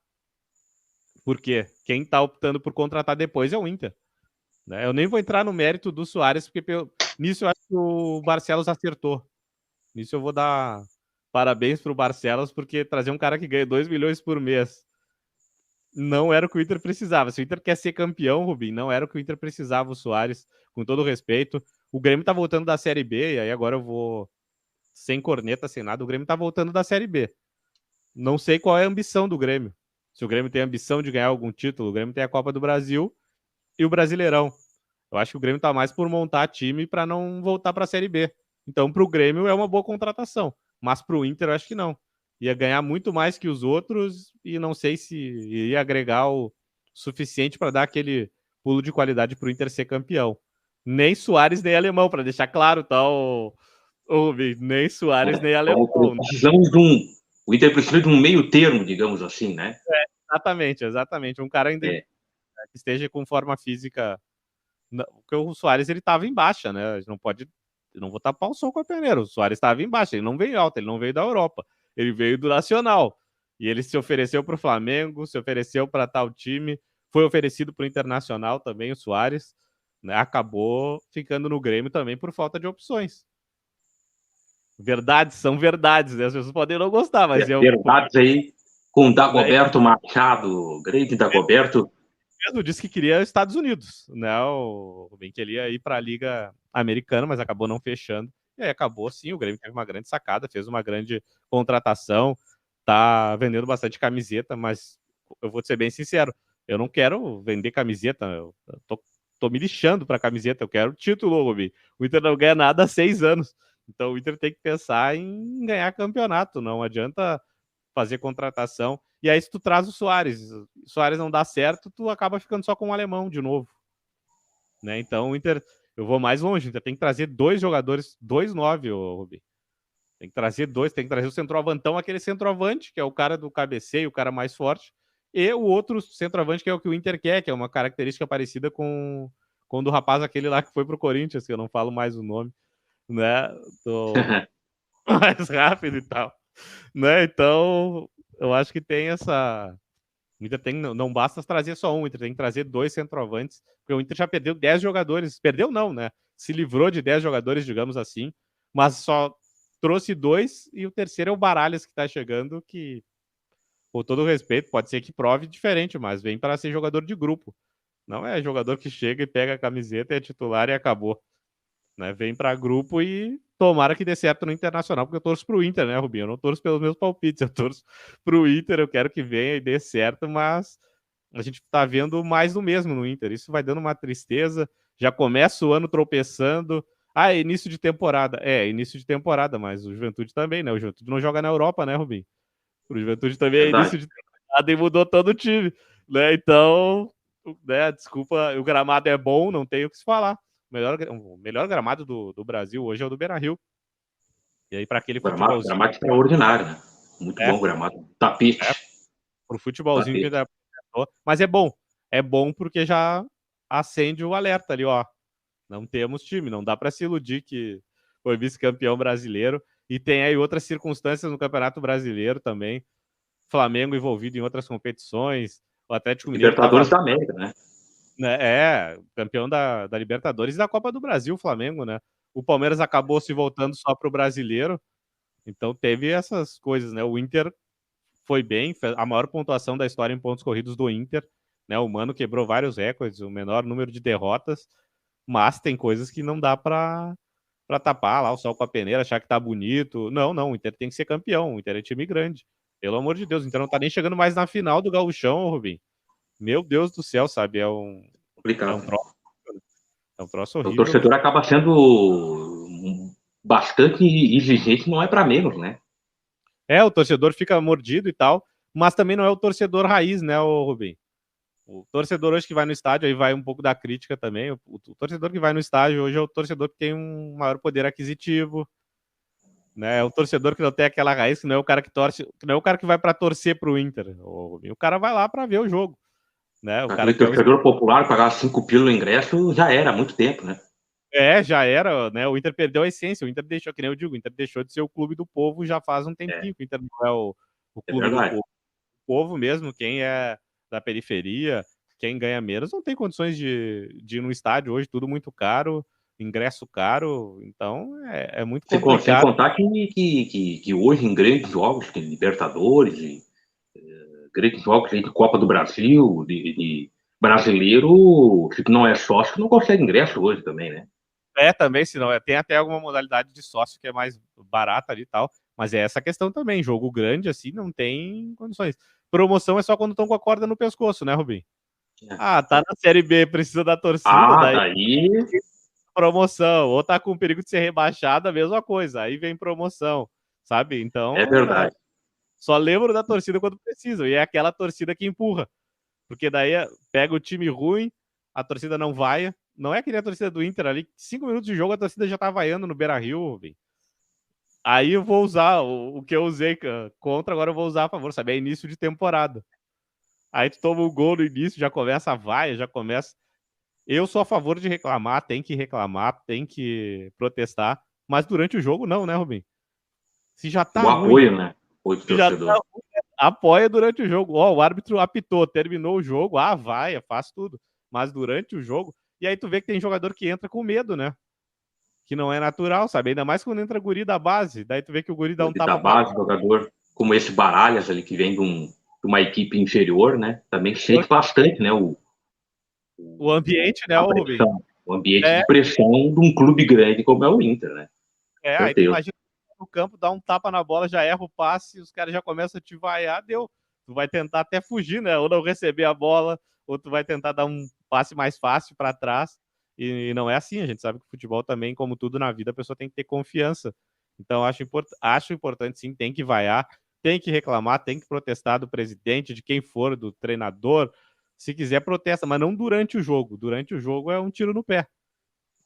Porque quem tá optando por contratar depois é o Inter. Né? Eu nem vou entrar no mérito do Soares, porque nisso eu acho que o Barcelos acertou. Nisso eu vou dar parabéns pro Barcelos, porque trazer um cara que ganha 2 milhões por mês não era o que o Inter precisava. Se o Inter quer ser campeão, Rubim, não era o que o Inter precisava, o Soares, com todo o respeito. O Grêmio tá voltando da Série B, e aí agora eu vou sem corneta, sem nada, o Grêmio tá voltando da Série B. Não sei qual é a ambição do Grêmio. Se o Grêmio tem a ambição de ganhar algum título, o Grêmio tem a Copa do Brasil e o Brasileirão. Eu acho que o Grêmio tá mais por montar time para não voltar para a Série B. Então, pro Grêmio é uma boa contratação, mas pro Inter eu acho que não. Ia ganhar muito mais que os outros e não sei se ia agregar o suficiente para dar aquele pulo de qualidade pro Inter ser campeão. Nem Soares, nem Alemão, para deixar claro, tá, nem Soares, nem Alemão. Precisamos o Inter precisa de um meio termo, digamos assim, né? Exatamente. Um cara ainda que esteja com forma física... Porque o Soares, ele tava em baixa, né? A gente não pode... não vou tapar o sol com a peneira. O Soares estava em baixa, ele não veio alto, ele não veio da Europa. Ele veio do Nacional. E ele se ofereceu para o Flamengo, se ofereceu para tal time, foi oferecido para o Internacional também, o Soares, né? Acabou ficando no Grêmio também por falta de opções. Verdades são verdades, né? As pessoas podem não gostar, mas verdades aí com Dagoberto Machado, grande Dagoberto. Mesmo disse que queria Estados Unidos, né? O Rubem que ele ia ir para a Liga Americana, mas acabou não fechando. E aí acabou, sim, o Grêmio teve uma grande sacada, fez uma grande contratação, tá vendendo bastante camiseta, mas eu vou ser bem sincero, eu não quero vender camiseta, eu tô tô me lixando pra camiseta, eu quero título, Rubinho. O Inter não ganha nada há 6 anos. Então o Inter tem que pensar em ganhar campeonato, não adianta fazer contratação. E aí se tu traz o Soares não dá certo, tu acaba ficando só com o alemão de novo. Né? Então o Inter, eu vou mais longe, o Inter tem que trazer 2 jogadores, 2-9, Rubinho. Tem que trazer 2, tem que trazer o centroavantão, aquele centroavante, que é o cara do cabeceio, o cara mais forte, e o outro centroavante, que é o que o Inter quer, que é uma característica parecida com o do rapaz aquele lá que foi pro Corinthians, que eu não falo mais o nome, né? Mais rápido e tal. Né? Então, eu acho que tem essa... O Inter tem, não basta trazer só um, o Inter tem que trazer 2 centroavantes, porque o Inter já perdeu 10 jogadores, perdeu não, né? Se livrou de 10 jogadores, digamos assim, mas só trouxe 2 e o terceiro é o Baralhas que tá chegando, que, com todo respeito, pode ser que prove diferente, mas vem para ser jogador de grupo. Não é jogador que chega e pega a camiseta, é titular e acabou. Né? Vem para grupo e tomara que dê certo no Internacional, porque eu torço pro Inter, né, Rubinho? Eu não torço pelos meus palpites, eu torço pro Inter, eu quero que venha e dê certo, mas a gente tá vendo mais do mesmo no Inter. Isso vai dando uma tristeza. Já começa o ano tropeçando. Ah, é início de temporada. É, início de temporada, mas o Juventude também, né? O Juventude não joga na Europa, né, Rubinho? O Juventude também é início de temporada e mudou todo o time, né? Então, né, desculpa, o gramado é bom, não tenho o que se falar. O melhor gramado do Brasil hoje é o do Beira-Rio. E aí, para aquele futebolzinho... Gramado extraordinário, né? Muito bom gramado. Tapete. Pro futebolzinho que ainda apresentou. Mas é bom. É bom porque já acende o alerta ali, ó. Não temos time, não dá para se iludir que foi vice-campeão brasileiro. E tem aí outras circunstâncias no Campeonato Brasileiro também. Flamengo envolvido em outras competições. O Atlético Mineiro Libertadores da América, né? Campeão da Libertadores e da Copa do Brasil, o Flamengo, né? O Palmeiras acabou se voltando só pro brasileiro. Então teve essas coisas, né? O Inter foi bem, a maior pontuação da história em pontos corridos do Inter, né? O Mano quebrou vários recordes, o menor número de derrotas, mas tem coisas que não dá para tapar lá o sol com a peneira, achar que tá bonito. Não, o Inter tem que ser campeão, o Inter é time grande. Pelo amor de Deus, o Inter não tá nem chegando mais na final do Gauchão, Rubinho. Meu Deus do céu, sabe? Complicado. É um troço horrível. O torcedor acaba sendo bastante exigente, não é para menos, né? O torcedor fica mordido e tal, mas também não é o torcedor raiz, né, Rubinho? O torcedor hoje que vai no estádio, aí vai um pouco da crítica também, o torcedor que vai no estádio hoje é o torcedor que tem um maior poder aquisitivo, né? É o torcedor que não tem aquela raiz, que não é o cara que torce, que não é o cara que vai para torcer pro Inter. O cara vai lá para ver o jogo, né? O cara que torcedor popular pagar 5 pila no ingresso já era há muito tempo, né? Já era, né? O Inter perdeu a essência, o Inter deixou, que nem eu digo, o Inter deixou de ser o clube do povo já faz um tempinho, o Inter não é o clube do povo. O povo mesmo, quem é da periferia, quem ganha menos, não tem condições de ir no estádio hoje, tudo muito caro, ingresso caro, então é muito complicado. Sem contar que hoje em grandes jogos, que Libertadores, grandes jogos de Copa do Brasil, de brasileiro, se não é sócio, não consegue ingresso hoje também, né? Também, se não tem até alguma modalidade de sócio que é mais barata ali e tal, mas é essa questão também, jogo grande assim não tem condições. Promoção é só quando estão com a corda no pescoço, né, Rubinho? Tá na Série B, precisa da torcida, daí promoção, ou tá com perigo de ser rebaixado, a mesma coisa, aí vem promoção, sabe? Então, é verdade. Só lembro da torcida quando precisam, e é aquela torcida que empurra, porque daí pega o time ruim, a torcida não vai, não é que nem a torcida do Inter ali, 5 minutos de jogo a torcida já tá vaiando no Beira-Rio, aí eu vou usar o que eu usei contra, agora eu vou usar a favor, sabe? É início de temporada. Aí tu toma um gol no início, já começa a vaia, já começa... Eu sou a favor de reclamar, tem que protestar, mas durante o jogo não, né, Rubinho? Se já tá o apoio, né? O torcedor. Apoia durante o jogo. O árbitro apitou, terminou o jogo, vai, faz tudo. Mas durante o jogo... E aí tu vê que tem jogador que entra com medo, né? Que não é natural, sabe? Ainda mais quando entra guri da base. Daí tu vê que o guri dá um tapa... Da base, jogador como esse Baralhas ali, que vem de uma equipe inferior, né? Também sente bastante, né? O ambiente, né, Rubinho? O ambiente de pressão de um clube grande como é o Inter, né? Aí tu imagina no campo, dá um tapa na bola, já erra o passe, os caras já começam a te vaiar, deu. Tu vai tentar até fugir, né? Ou não receber a bola, ou tu vai tentar dar um passe mais fácil para trás, e não é assim. A gente sabe que o futebol também, como tudo na vida, a pessoa tem que ter confiança. Então, acho importante, sim, tem que vaiar, tem que reclamar, tem que protestar do presidente, de quem for, do treinador. Se quiser, protesta, mas não durante o jogo. Durante o jogo é um tiro no pé,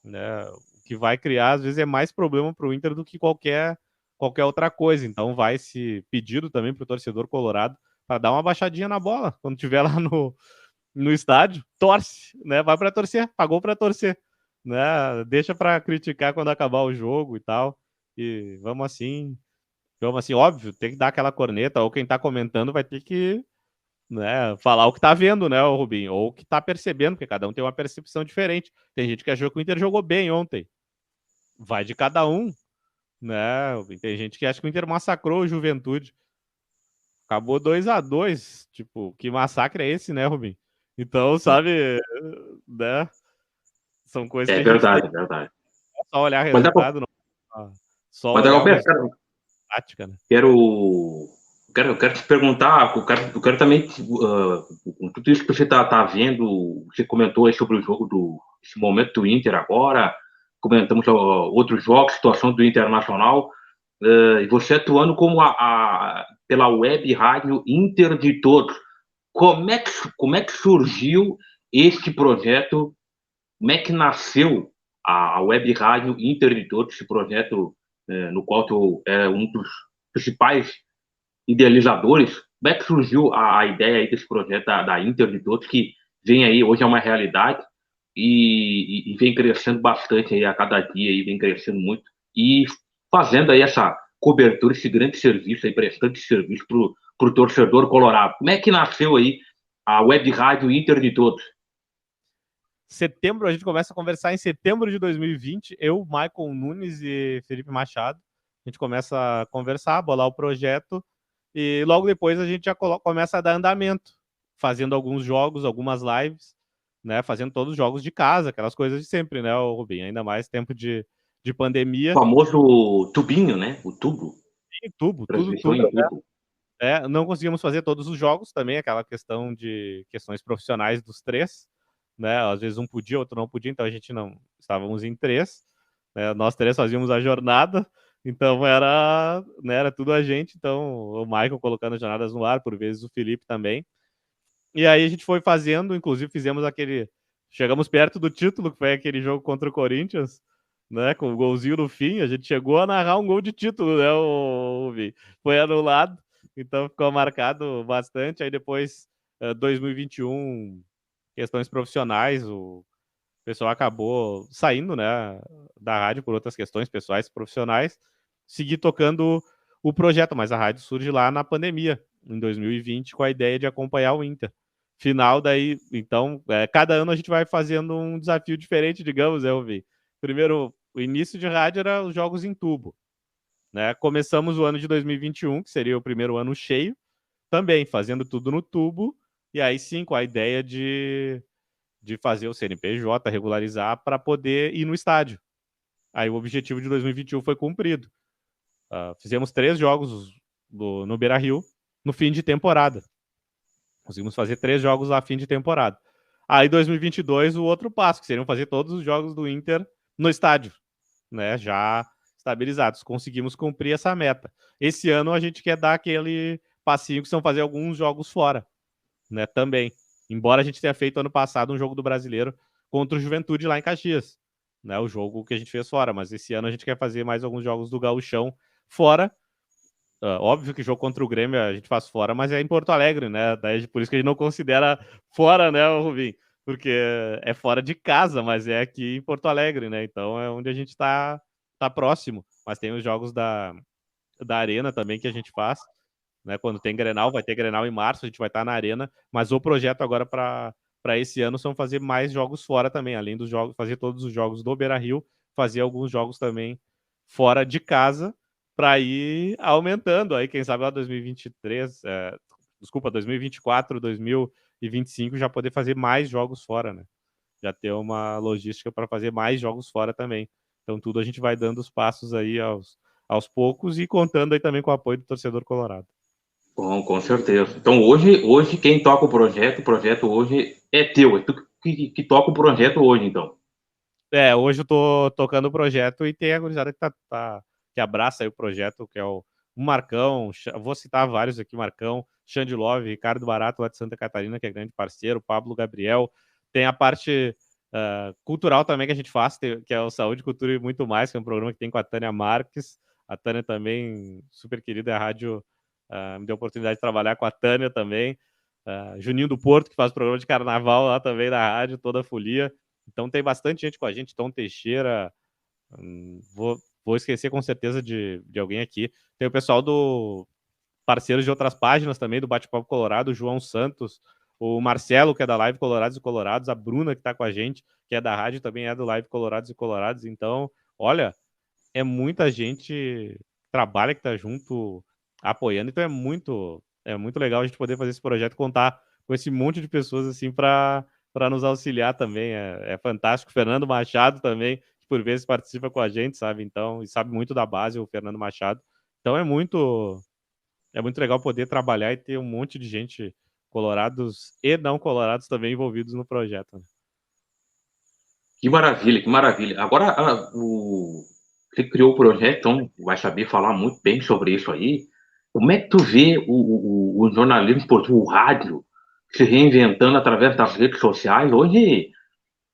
né? O que vai criar, às vezes, é mais problema para o Inter do que qualquer outra coisa. Então, vai esse pedido também para o torcedor colorado para dar uma baixadinha na bola quando estiver lá no estádio. Torce, né? Vai para torcer, pagou para torcer, né? Deixa para criticar quando acabar o jogo e tal. E vamos assim, óbvio, tem que dar aquela corneta, ou quem tá comentando vai ter que, né, falar o que tá vendo, né, o Rubinho, ou o que tá percebendo, porque cada um tem uma percepção diferente. Tem gente que achou que o Inter jogou bem ontem. Vai de cada um, né? Tem gente que acha que o Inter massacrou o Juventude. Acabou 2-2, tipo, que massacre é esse, né, Rubinho? Então, sabe, né? São coisas É que a gente tem verdade, que verdade. só olhar Mas, resultado, não, só mas olhar o Alberto, resultado tática, né? eu quero te perguntar, eu quero também, com tudo isso que você tá vendo, você comentou aí sobre o jogo esse momento do Inter agora, comentamos outros jogos, situação do Internacional, e você atuando como pela web rádio Inter de Todos. Como é que surgiu este projeto? Como é que nasceu a web rádio Inter de Todos, esse projeto no qual tu é um dos principais idealizadores? Como é que surgiu a ideia aí desse projeto da Inter de Todos, que vem aí, hoje é uma realidade e vem crescendo bastante aí a cada dia, aí, vem crescendo muito e fazendo aí essa cobertura, esse grande serviço aí, prestando esse serviço para o torcedor colorado. Como é que nasceu aí a web rádio Inter de Todos? Setembro, a gente começa a conversar em setembro de 2020, eu, Michael Nunes e Felipe Machado. A gente começa a conversar, bolar o projeto, e logo depois a gente já começa a dar andamento, fazendo alguns jogos, algumas lives, né? Fazendo todos os jogos de casa, aquelas coisas de sempre, né, Rubinho? Ainda mais tempo de pandemia. O famoso tubinho, né? O tubo. Em tubo, Transmissão tudo. em tubo. Não conseguimos fazer todos os jogos também, aquela questão de questões profissionais dos três, né? Às vezes um podia, outro não podia, então a gente não estávamos em três, né? Nós três fazíamos a jornada, então era, né, era tudo a gente, então o Michael colocando as jornadas no ar, por vezes o Felipe também. E aí a gente foi fazendo, inclusive fizemos chegamos perto do título, que foi aquele jogo contra o Corinthians, né, com o golzinho no fim, a gente chegou a narrar um gol de título, né, foi anulado, então ficou marcado bastante. Aí depois, 2021, questões profissionais, o pessoal acabou saindo, né, da rádio por outras questões pessoais, profissionais, segui tocando o projeto, mas a rádio surge lá na pandemia, em 2020, com a ideia de acompanhar o Inter. Final daí, então, cada ano a gente vai fazendo um desafio diferente, digamos, eu vi. Primeiro, o início de rádio era os jogos em tubo, né? Começamos o ano de 2021, que seria o primeiro ano cheio, também fazendo tudo no tubo, e aí sim, com a ideia de fazer o CNPJ, regularizar, para poder ir no estádio. Aí o objetivo de 2021 foi cumprido. Fizemos 3 jogos no Beira-Rio no fim de temporada. Conseguimos fazer 3 jogos a fim de temporada. Aí 2022 o outro passo, que seriam fazer todos os jogos do Inter no estádio, né? Já estabilizados. Conseguimos cumprir essa meta. Esse ano a gente quer dar aquele passinho que são fazer alguns jogos fora, né? Também. Embora a gente tenha feito ano passado um jogo do Brasileiro contra o Juventude lá em Caxias, né? O jogo que a gente fez fora, mas esse ano a gente quer fazer mais alguns jogos do Gauchão fora. Óbvio que jogo contra o Grêmio a gente faz fora, mas é em Porto Alegre, né? Daí, por isso que a gente não considera fora, né, Rubim? Porque é fora de casa, mas é aqui em Porto Alegre, né? Então é onde a gente tá próximo. Mas tem os jogos da Arena também que a gente faz, né? Quando tem Grenal, vai ter Grenal em março, a gente vai estar na Arena. Mas o projeto agora para esse ano são fazer mais jogos fora também, além dos jogos, fazer todos os jogos do Beira-Rio, fazer alguns jogos também fora de casa, para ir aumentando aí, quem sabe lá 2023, desculpa, 2024, 2025 já poder fazer mais jogos fora, né? Já ter uma logística para fazer mais jogos fora também. Então tudo a gente vai dando os passos aí aos poucos e contando aí também com o apoio do torcedor colorado. Com certeza. Então hoje quem toca o projeto hoje é teu, que toca o projeto hoje, então. Hoje eu tô tocando o projeto e tem a gurizada que abraça aí o projeto, que é o Marcão, vou citar vários aqui, Marcão, Xande Love, Ricardo Barato lá de Santa Catarina, que é grande parceiro, Pablo Gabriel, tem a parte cultural também que a gente faz, que é o Saúde, Cultura e Muito Mais, que é um programa que tem com a Tânia Marques, a Tânia também, super querida, a rádio me deu a oportunidade de trabalhar com a Tânia também, Juninho do Porto, que faz programa de carnaval lá também na rádio, toda a folia. Então tem bastante gente com a gente, Tom Teixeira, vou esquecer com certeza de alguém aqui. Tem o pessoal do parceiros de outras páginas também, do Bate-Papo Colorado, o João Santos, o Marcelo, que é da Live Colorados e Colorados, a Bruna, que está com a gente, que é da rádio, também é do Live Colorados e Colorados. Então, olha, é muita gente que trabalha, que está junto, apoiando. Então é muito legal a gente poder fazer esse projeto, contar com esse monte de pessoas assim para nos auxiliar também. É fantástico. Fernando Machado também, que por vezes participa com a gente, sabe? Então, e sabe muito da base, o Fernando Machado. Então é muito legal poder trabalhar e ter um monte de gente, colorados e não colorados, também envolvidos no projeto. Né? Que maravilha, que maravilha. Agora, você criou o projeto, então vai saber falar muito bem sobre isso aí. Como é que tu vê o jornalismo esportivo, o rádio, se reinventando através das redes sociais? Hoje,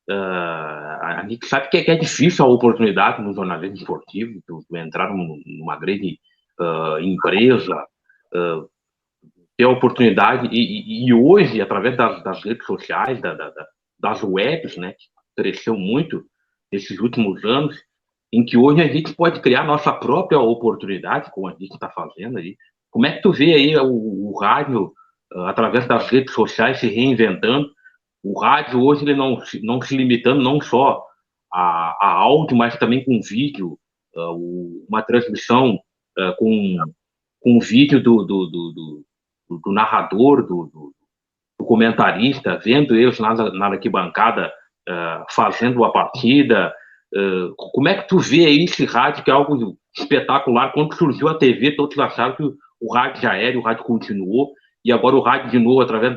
a gente sabe que é difícil a oportunidade no jornalismo esportivo, tu entrar numa grande empresa, ter a oportunidade, e hoje, através das redes sociais, das webs, né, que cresceu muito nesses últimos anos, em que hoje a gente pode criar nossa própria oportunidade, como a gente está fazendo aí. Como é que tu vê aí o rádio, através das redes sociais, se reinventando? O rádio hoje ele não se limitando não só a áudio, mas também com vídeo, uma transmissão com vídeo do narrador, do comentarista, vendo eles na arquibancada fazendo a partida. Como é que tu vê aí esse rádio, que é algo espetacular? Quando surgiu a TV, todos acharam que o rádio já era, o rádio continuou, e agora o rádio de novo, através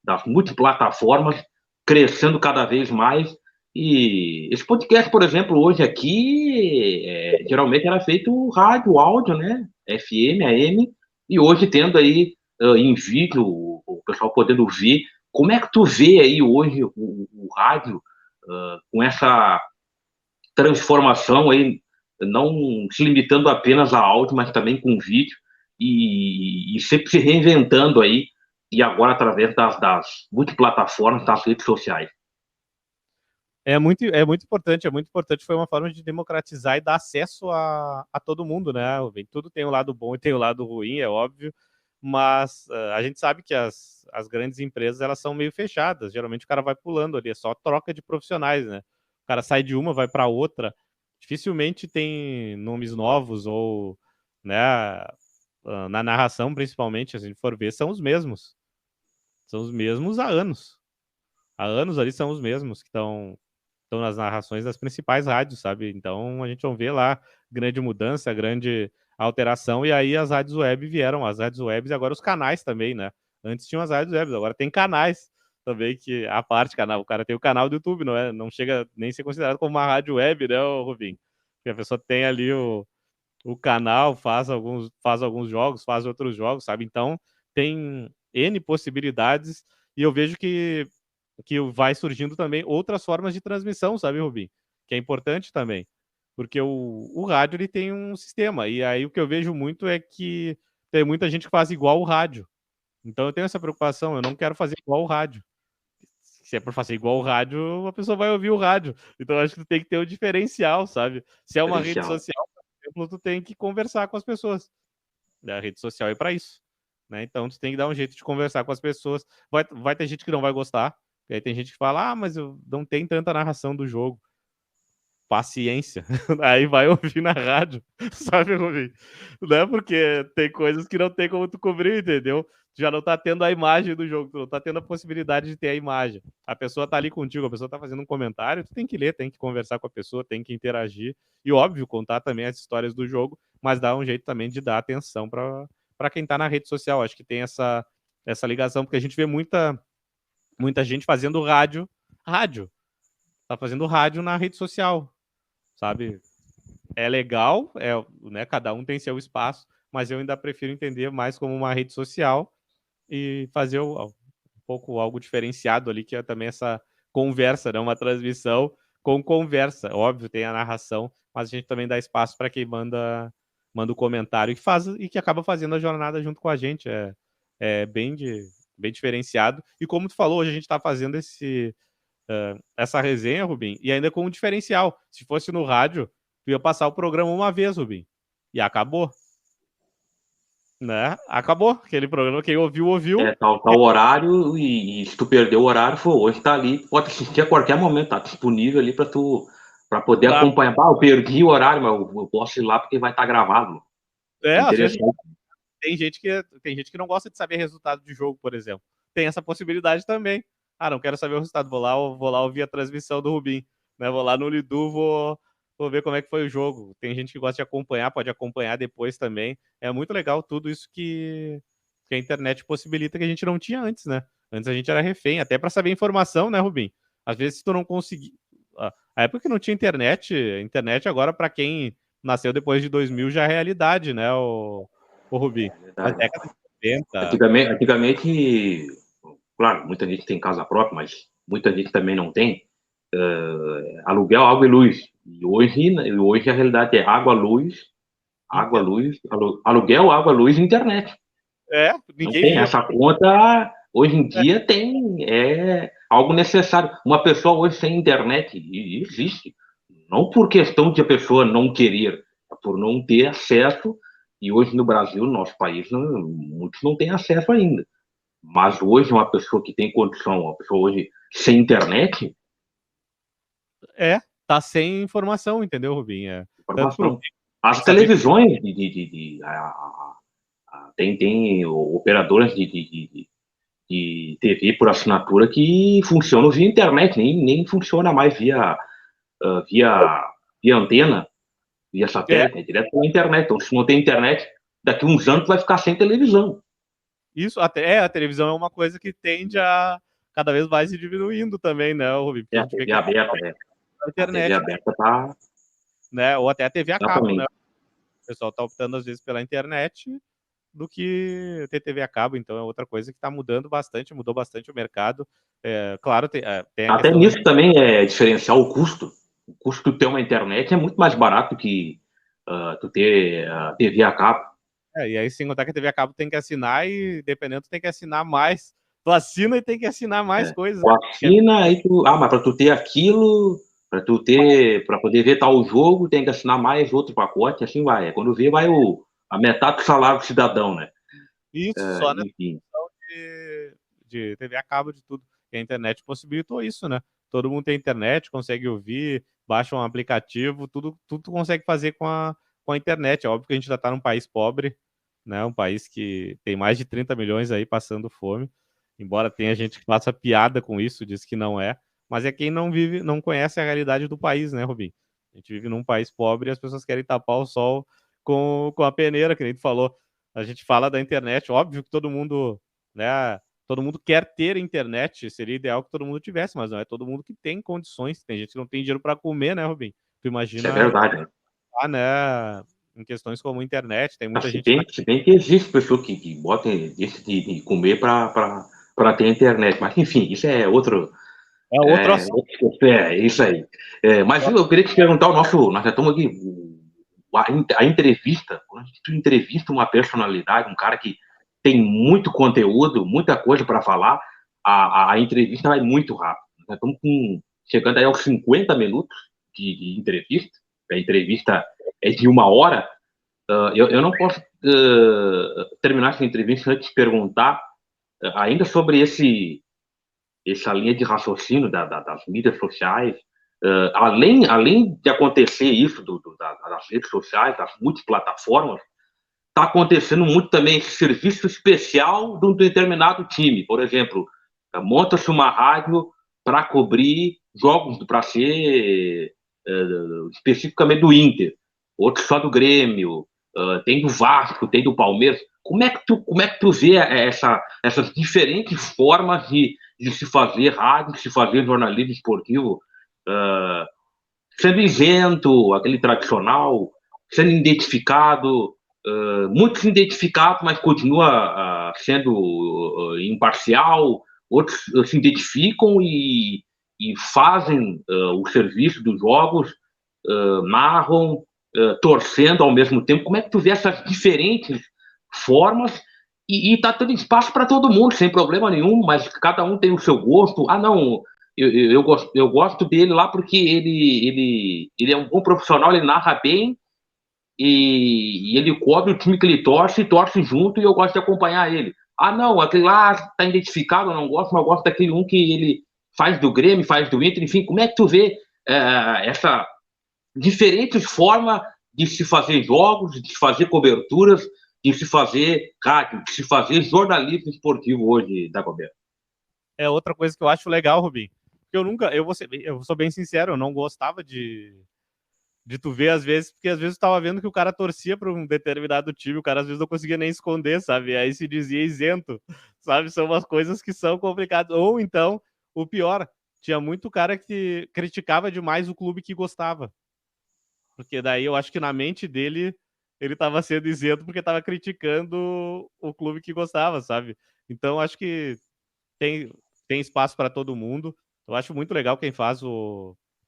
das multiplataformas, crescendo cada vez mais. E esse podcast, por exemplo, hoje aqui, geralmente era feito rádio, áudio, né? FM, AM, e hoje tendo aí em vídeo, o pessoal podendo ver. Como é que tu vê aí hoje o rádio com essa transformação aí, não se limitando apenas a áudio, mas também com vídeo, e sempre se reinventando aí, e agora através das multiplataformas, das redes sociais? É muito importante, foi uma forma de democratizar e dar acesso a todo mundo, né? Tudo tem um lado bom e tem o um lado ruim, é óbvio, mas a gente sabe que as grandes empresas, elas são meio fechadas, geralmente o cara vai pulando ali, é só troca de profissionais, né? O cara sai de uma, vai para outra, dificilmente tem nomes novos ou, né, na narração principalmente, se a gente for ver, são os mesmos há anos. Há anos ali são os mesmos que estão nas narrações das principais rádios, sabe? Então a gente não vê lá grande mudança, grande alteração, e aí as rádios web vieram, as rádios webs e agora os canais também, né? Antes tinham as rádios webs, agora tem canais também, que a parte canal, o cara tem o canal do YouTube, não chega nem a ser considerado como uma rádio web, né, Rubim? Porque a pessoa tem ali o canal, faz alguns jogos, faz outros jogos, sabe? Então tem N possibilidades, e eu vejo que vai surgindo também outras formas de transmissão, sabe, Rubim? Que é importante também. Porque o rádio, ele tem um sistema. E aí o que eu vejo muito é que tem muita gente que faz igual o rádio. Então eu tenho essa preocupação, eu não quero fazer igual o rádio. Se é por fazer igual o rádio, a pessoa vai ouvir o rádio. Então eu acho que tu tem que ter o diferencial, sabe? Se é uma rede social, por exemplo, tu tem que conversar com as pessoas. A rede social é para isso. Né? Então tu tem que dar um jeito de conversar com as pessoas. Vai ter gente que não vai gostar, e aí tem gente que fala, mas eu não tem tanta narração do jogo. Paciência. Aí vai ouvir na rádio, sabe, Rubim? Né? Porque tem coisas que não tem como tu cobrir, entendeu? Tu já não tá tendo a imagem do jogo, tu não tá tendo a possibilidade de ter a imagem. A pessoa tá ali contigo, a pessoa tá fazendo um comentário, tu tem que ler, tem que conversar com a pessoa, tem que interagir. E, óbvio, contar também as histórias do jogo, mas dar um jeito também de dar atenção para quem tá na rede social. Acho que tem essa ligação, porque a gente vê muita gente fazendo rádio rádio. Tá fazendo rádio na rede social, sabe? É legal, né, cada um tem seu espaço, mas eu ainda prefiro entender mais como uma rede social e fazer um pouco algo diferenciado ali, que é também essa conversa, né? Uma transmissão com conversa. Óbvio, tem a narração, mas a gente também dá espaço para quem manda o comentário e que acaba fazendo a jornada junto com a gente. É bem diferenciado. E como tu falou, hoje a gente está fazendo essa resenha, Rubim, e ainda com um diferencial. Se fosse no rádio, tu ia passar o programa uma vez, Rubim, e acabou. Né? Acabou aquele programa, quem ouviu, ouviu. Tal horário, e se tu perder o horário, hoje tá ali, pode assistir a qualquer momento, tá disponível ali para poder acompanhar. Eu perdi o horário, mas eu posso ir lá porque vai estar gravado. Às vezes tem gente que não gosta de saber resultado de jogo, por exemplo. Tem essa possibilidade também. Não quero saber o resultado, vou lá ouvir a transmissão do Rubim, né? Vou lá no Lidu, vou ver como é que foi o jogo. Tem gente que gosta de acompanhar, pode acompanhar depois também. É muito legal tudo isso que a internet possibilita, que a gente não tinha antes, né? Antes a gente era refém, até para saber informação, né, Rubim? Às vezes se tu não conseguir... A época que não tinha internet agora, para quem nasceu depois de 2000, já é realidade, né, o Rubim? Mas década de 90... Antigamente, claro, muita gente tem casa própria, mas muita gente também não tem. Aluguel, água e luz. E hoje a realidade é água, luz, aluguel, água, luz e internet. Ninguém não tem vive... essa conta. Hoje em dia é algo necessário. Uma pessoa hoje sem internet existe. Não por questão de a pessoa não querer, é por não ter acesso. E hoje no Brasil, no nosso país, muitos não têm acesso ainda. Mas hoje, uma pessoa que tem condição, uma pessoa hoje sem internet... tá sem informação, entendeu, Rubim? Informação. As televisões tem operadoras de TV por assinatura que funcionam via internet, nem funciona mais via antena, via satélite, é direto pela internet. Então, se não tem internet, daqui a uns anos vai ficar sem televisão. Isso, até a televisão é uma coisa que tende a cada vez mais se diminuindo também, né, Rubim? A TV aberta, a internet, a TV aberta tá... Né? Ou até a TV a cabo, né? O pessoal tá optando às vezes pela internet do que ter TV a cabo, então é outra coisa que está mudou bastante o mercado. Claro, tem até nisso também é diferenciar o custo. O custo de ter uma internet é muito mais barato que tu ter TV a cabo. E aí, sem contar que a TV a cabo tem que assinar e, dependendo, tu tem que assinar mais. Tu assina e tem que assinar mais coisas. Tu assina e mas para tu ter aquilo, para poder ver tal jogo, tem que assinar mais outro pacote, assim vai. Quando vê, vai a metade do salário do cidadão, né? Isso, só na questão de TV a cabo, de tudo. E a internet possibilitou isso, né? Todo mundo tem internet, consegue ouvir, baixa um aplicativo, tudo consegue fazer com a internet. É óbvio que a gente já está num país pobre, né? Um país que tem mais de 30 milhões aí passando fome. Embora tenha gente que faça piada com isso, diz que não é. Mas é quem não conhece a realidade do país, né, Rubim? A gente vive num país pobre e as pessoas querem tapar o sol com a peneira, que nem tu falou. A gente fala da internet, óbvio que todo mundo, né? Todo mundo quer ter internet, seria ideal que todo mundo tivesse, mas não é todo mundo que tem condições. Tem gente que não tem dinheiro para comer, né, Rubim? Tu imagina... Isso é verdade, né? Né? Em questões como internet, tem muita gente... Se bem que existe pessoa que bota de comer para ter internet, mas enfim, isso é outro... outro assunto. Isso aí. Mas eu queria te perguntar nós já estamos aqui, a entrevista, quando tu entrevista uma personalidade, um cara que tem muito conteúdo, muita coisa para falar, a entrevista vai muito rápido. Nós estamos chegando aí aos 50 minutos de entrevista. A entrevista é de 1 hora. Eu não posso terminar essa entrevista antes de perguntar ainda sobre essa linha de raciocínio das mídias sociais. Além de acontecer isso das redes sociais, das multiplataformas, está acontecendo muito também esse serviço especial de um determinado time. Por exemplo, monta-se uma rádio para cobrir jogos, para ser especificamente do Inter, outro só do Grêmio, tem do Vasco, tem do Palmeiras. Como é que tu vê essas diferentes formas de se fazer rádio, de se fazer jornalismo esportivo, sendo isento, aquele tradicional, sendo identificado, muitos identificados, mas continua sendo imparcial, outros se identificam e fazem o serviço dos jogos, narram, torcendo ao mesmo tempo. Como é que tu vê essas diferentes formas e tá tendo espaço para todo mundo, sem problema nenhum, mas cada um tem o seu gosto. Ah, não, eu gosto dele lá porque ele é um bom profissional, ele narra bem e ele cobre o time que ele torce junto e eu gosto de acompanhar ele. Ah, não, aquele lá tá identificado, eu não gosto, mas eu gosto daquele um que ele faz do Grêmio, faz do Inter, enfim, como é que tu vê essa diferentes formas de se fazer jogos, de se fazer coberturas, de se fazer rádio, de se fazer jornalismo esportivo hoje, Dagoberto? É outra coisa que eu acho legal, Rubim. Eu sou bem sincero, eu não gostava de tu ver às vezes, porque às vezes eu tava vendo que o cara torcia para um determinado time, o cara às vezes não conseguia nem esconder, sabe? Aí se dizia isento, sabe? São umas coisas que são complicadas. Ou então, o pior, tinha muito cara que criticava demais o clube que gostava. Porque daí eu acho que na mente dele ele tava sendo isento porque tava criticando o clube que gostava, sabe? Então acho que tem espaço para todo mundo. Eu acho muito legal quem faz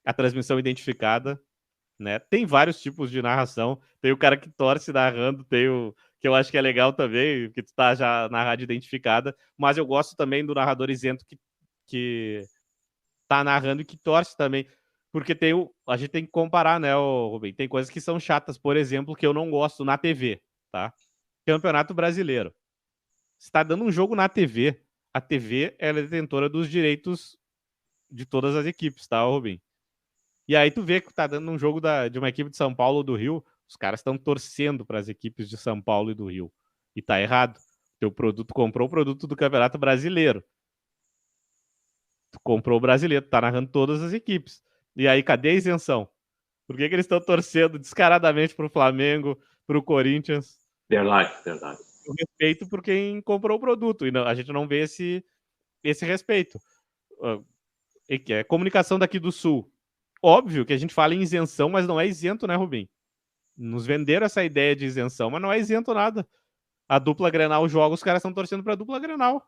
a transmissão identificada, né? Tem vários tipos de narração. Tem o cara que torce narrando, tem o que eu acho que é legal também, que tu tá já na rádio identificada, mas eu gosto também do narrador isento que tá narrando e que torce também. Porque a gente tem que comparar, né, Rubem? Tem coisas que são chatas, por exemplo, que eu não gosto na TV, tá? Campeonato Brasileiro. Se tá dando um jogo na TV, a TV ela é detentora dos direitos de todas as equipes, tá, Rubem? E aí tu vê que tá dando um jogo de uma equipe de São Paulo ou do Rio, os caras estão torcendo para as equipes de São Paulo e do Rio. E tá errado. Teu produto comprou o produto do Campeonato Brasileiro. Tu comprou o brasileiro, tá narrando todas as equipes. E aí, cadê a isenção? Por que eles estão torcendo descaradamente pro Flamengo, pro Corinthians? Verdade, verdade. O respeito por quem comprou o produto. E não, a gente não vê esse respeito. É comunicação daqui do Sul. Óbvio que a gente fala em isenção, mas não é isento, né, Rubim? Nos venderam essa ideia de isenção, mas não é isento nada. A dupla Grenal joga, os caras estão torcendo pra dupla Grenal.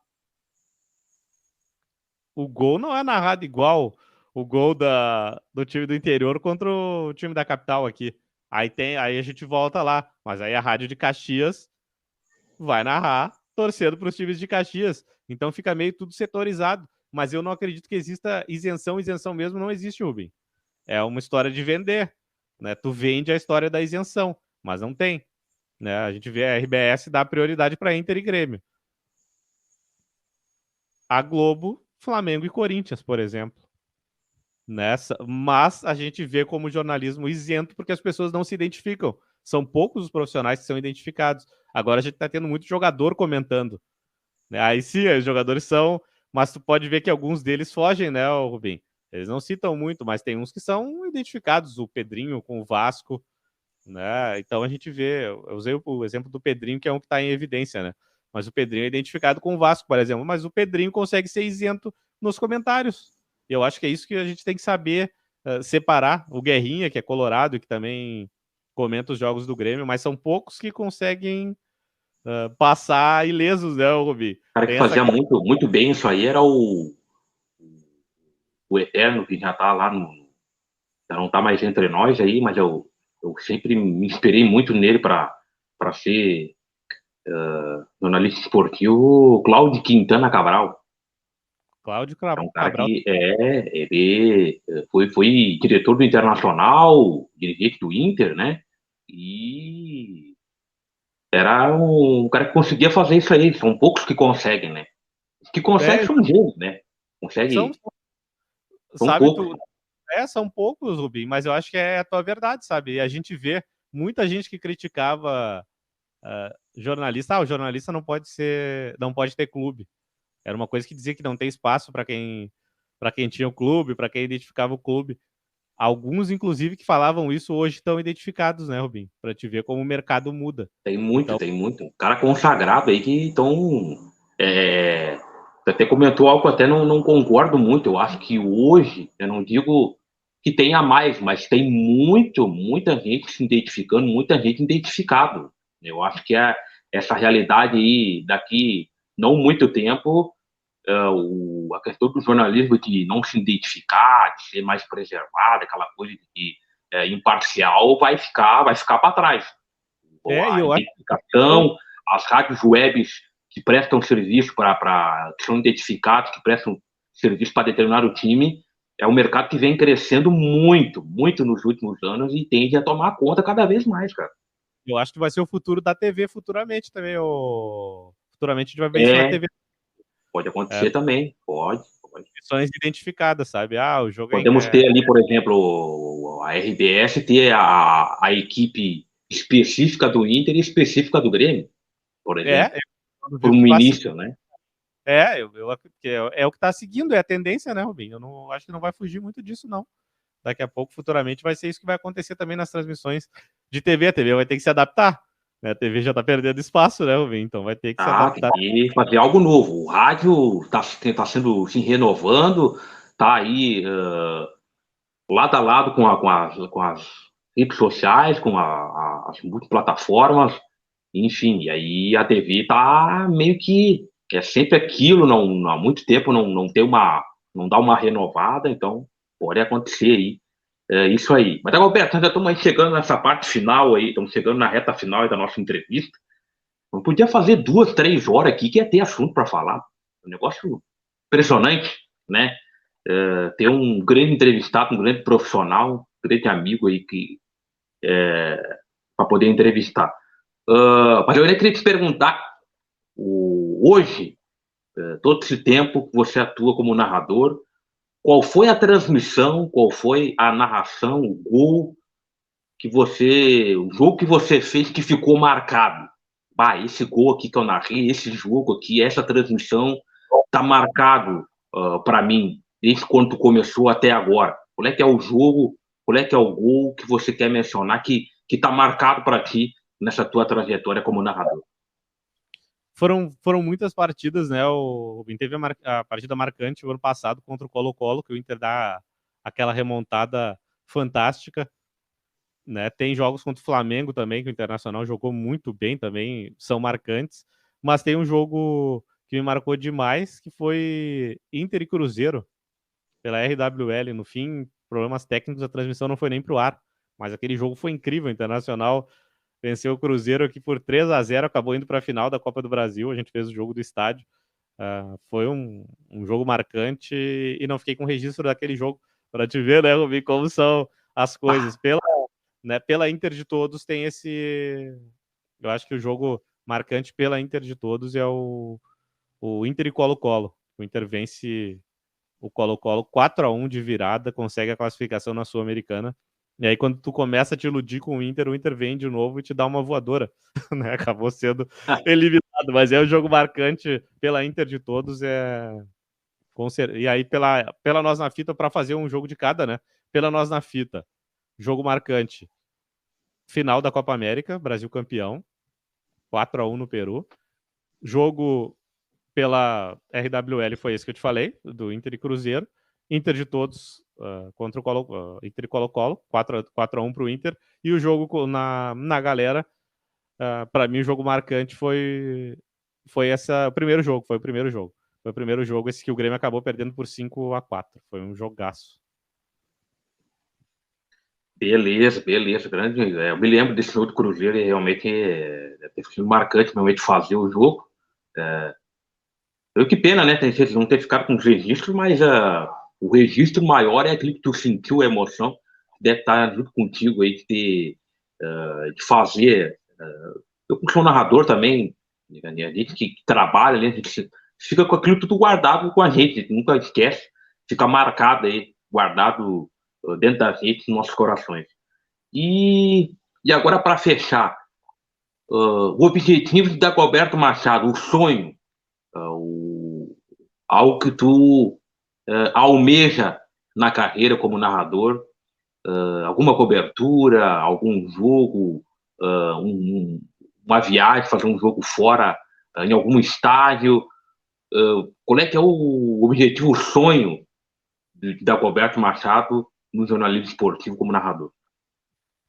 O gol não é narrado igual o gol do time do interior contra o time da capital aqui. Aí a gente volta lá. Mas aí a Rádio de Caxias vai narrar torcendo para os times de Caxias. Então fica meio tudo setorizado. Mas eu não acredito que exista isenção. Isenção mesmo não existe, Rubem. É uma história de vender. Né? Tu vende a história da isenção, mas não tem. Né? A gente vê a RBS dar prioridade para Inter e Grêmio. A Globo, Flamengo e Corinthians, por exemplo. Mas a gente vê como jornalismo isento porque as pessoas não se identificam. São poucos os profissionais que são identificados. Agora a gente está tendo muito jogador comentando. Né? Aí sim, os jogadores são, mas tu pode ver que alguns deles fogem, né, Rubim? Eles não citam muito, mas tem uns que são identificados. O Pedrinho com o Vasco, né? Então a gente vê, eu usei o exemplo do Pedrinho, que é um que está em evidência, né? Mas o Pedrinho é identificado com o Vasco, por exemplo, mas o Pedrinho consegue ser isento nos comentários. E eu acho que é isso que a gente tem que saber separar. O Guerrinha, que é colorado e que também comenta os jogos do Grêmio, mas são poucos que conseguem passar ilesos, né, Rubi? O cara que fazia muito, muito bem isso aí era o Eterno, que já tá lá já não tá mais entre nós aí, mas eu sempre me inspirei muito nele para ser jornalista esportivo, Cláudio Quintana Cabral. Cláudio Cabral. É um cara que ele foi diretor do Internacional, dirigente do Inter, né? E era um cara que conseguia fazer isso aí. São poucos que conseguem, né? Os que conseguem são gênios, né? Conseguem. São poucos. São poucos, Rubim, mas eu acho que é a tua verdade, sabe? E a gente vê muita gente que criticava jornalista. O jornalista não pode ter clube. Era uma coisa que dizia que não tem espaço para quem tinha o clube, para quem identificava o clube. Alguns, inclusive, que falavam isso hoje estão identificados, né, Rubim? Para te ver como o mercado muda. Tem muito. Um cara consagrado aí que estão Você até comentou algo que eu até não concordo muito. Eu acho que hoje, eu não digo que tenha mais, mas tem muita gente se identificando, muita gente identificado. Eu acho que essa realidade aí, daqui não muito tempo, a questão do jornalismo de não se identificar, de ser mais preservado, aquela coisa de imparcial, vai ficar para trás. E A eu acho identificação, as rádios webs que prestam serviço que são identificados, que prestam serviço para determinado time, é um mercado que vem crescendo muito nos últimos anos e tende a tomar conta cada vez mais, cara. Eu acho que vai ser o futuro da TV futuramente também. Futuramente a gente vai ver isso na TV. Pode acontecer também, pode. Opções identificadas, sabe? O jogo Podemos ter ali, por exemplo, a RBS ter a equipe específica do Inter e específica do Grêmio, por exemplo. Por um início, né? É o que está seguindo, é a tendência, né, Rubinho? Eu não acho que não vai fugir muito disso, não. Daqui a pouco, futuramente, vai ser isso que vai acontecer também nas transmissões de TV. A TV vai ter que se adaptar. Né? A TV já está perdendo espaço, né, Rubinho? Então vai ter que se adaptar. Tem que fazer algo novo. O rádio está sendo se renovando, está aí lado a lado com as redes sociais, com as multiplataformas, enfim. E aí a TV está meio que é sempre aquilo, há muito tempo não dá uma renovada, então pode acontecer aí. Isso aí. Mas, Alberto, nós já estamos aí chegando nessa parte final aí, estamos chegando na reta final da nossa entrevista. Não podia fazer 2, 3 horas aqui que ia ter assunto para falar. Um negócio impressionante, né? Ter um grande entrevistado, um grande profissional, um grande amigo aí para poder entrevistar. Mas eu queria te perguntar, hoje, todo esse tempo que você atua como narrador, qual foi a transmissão, qual foi a narração, o jogo que você fez que ficou marcado? Esse gol aqui que eu narrei, esse jogo aqui, essa transmissão tá marcado para mim, desde quando começou até agora. Qual é que é o jogo, qual é que é o gol que você quer mencionar que tá marcado para ti nessa tua trajetória como narrador? Foram muitas partidas, né? O Inter teve a partida marcante o ano passado contra o Colo-Colo, que o Inter dá aquela remontada fantástica. Né? Tem jogos contra o Flamengo também, que o Internacional jogou muito bem também, são marcantes. Mas tem um jogo que me marcou demais, que foi Inter e Cruzeiro, pela RWL. No fim, problemas técnicos, a transmissão não foi nem pro ar. Mas aquele jogo foi incrível. O Internacional venceu o Cruzeiro aqui por 3-0, acabou indo para a final da Copa do Brasil. A gente fez o jogo do estádio. Foi um jogo marcante e não fiquei com registro daquele jogo para te ver, né, Rubinho, como são as coisas. Pela Inter de Todos tem esse... Eu acho que o jogo marcante pela Inter de Todos é o Inter e Colo-Colo. O Inter vence o Colo-Colo 4-1 de virada, consegue a classificação na Sul-Americana. E aí, quando tu começa a te iludir com o Inter vem de novo e te dá uma voadora. Né? Acabou sendo eliminado, mas é um jogo marcante pela Inter de Todos. E aí, pela Nós na Fita, para fazer um jogo de cada, né? Pela Nós na Fita, jogo marcante. Final da Copa América, Brasil campeão, 4-1 no Peru. Jogo pela RWL foi esse que eu te falei, do Inter e Cruzeiro. Inter de Todos contra o Inter e Colo-Colo, 4-1 para o Inter. E o jogo na galera, para mim o jogo marcante foi o primeiro jogo. Foi o primeiro jogo, esse que o Grêmio acabou perdendo por 5-4. Foi um jogaço. Beleza. Grande. Eu me lembro desse jogo do Cruzeiro e realmente teve sido marcante realmente fazer o jogo. Que pena, né? Não ter ficado com os registros, mas o registro maior é aquele que tu sentiu a emoção, deve estar junto contigo aí de fazer. Eu, como sou narrador também, a gente que trabalha, a gente fica com aquilo tudo guardado com a gente nunca esquece, fica marcado aí, guardado dentro da gente, nos nossos corações. E agora, para fechar, o objetivo de Dagoberto Machado, o sonho, algo que tu almeja na carreira como narrador, alguma cobertura, algum jogo, uma viagem, fazer um jogo fora, em algum estádio, qual é que é o objetivo, o sonho de Dagoberto Machado no jornalismo esportivo como narrador?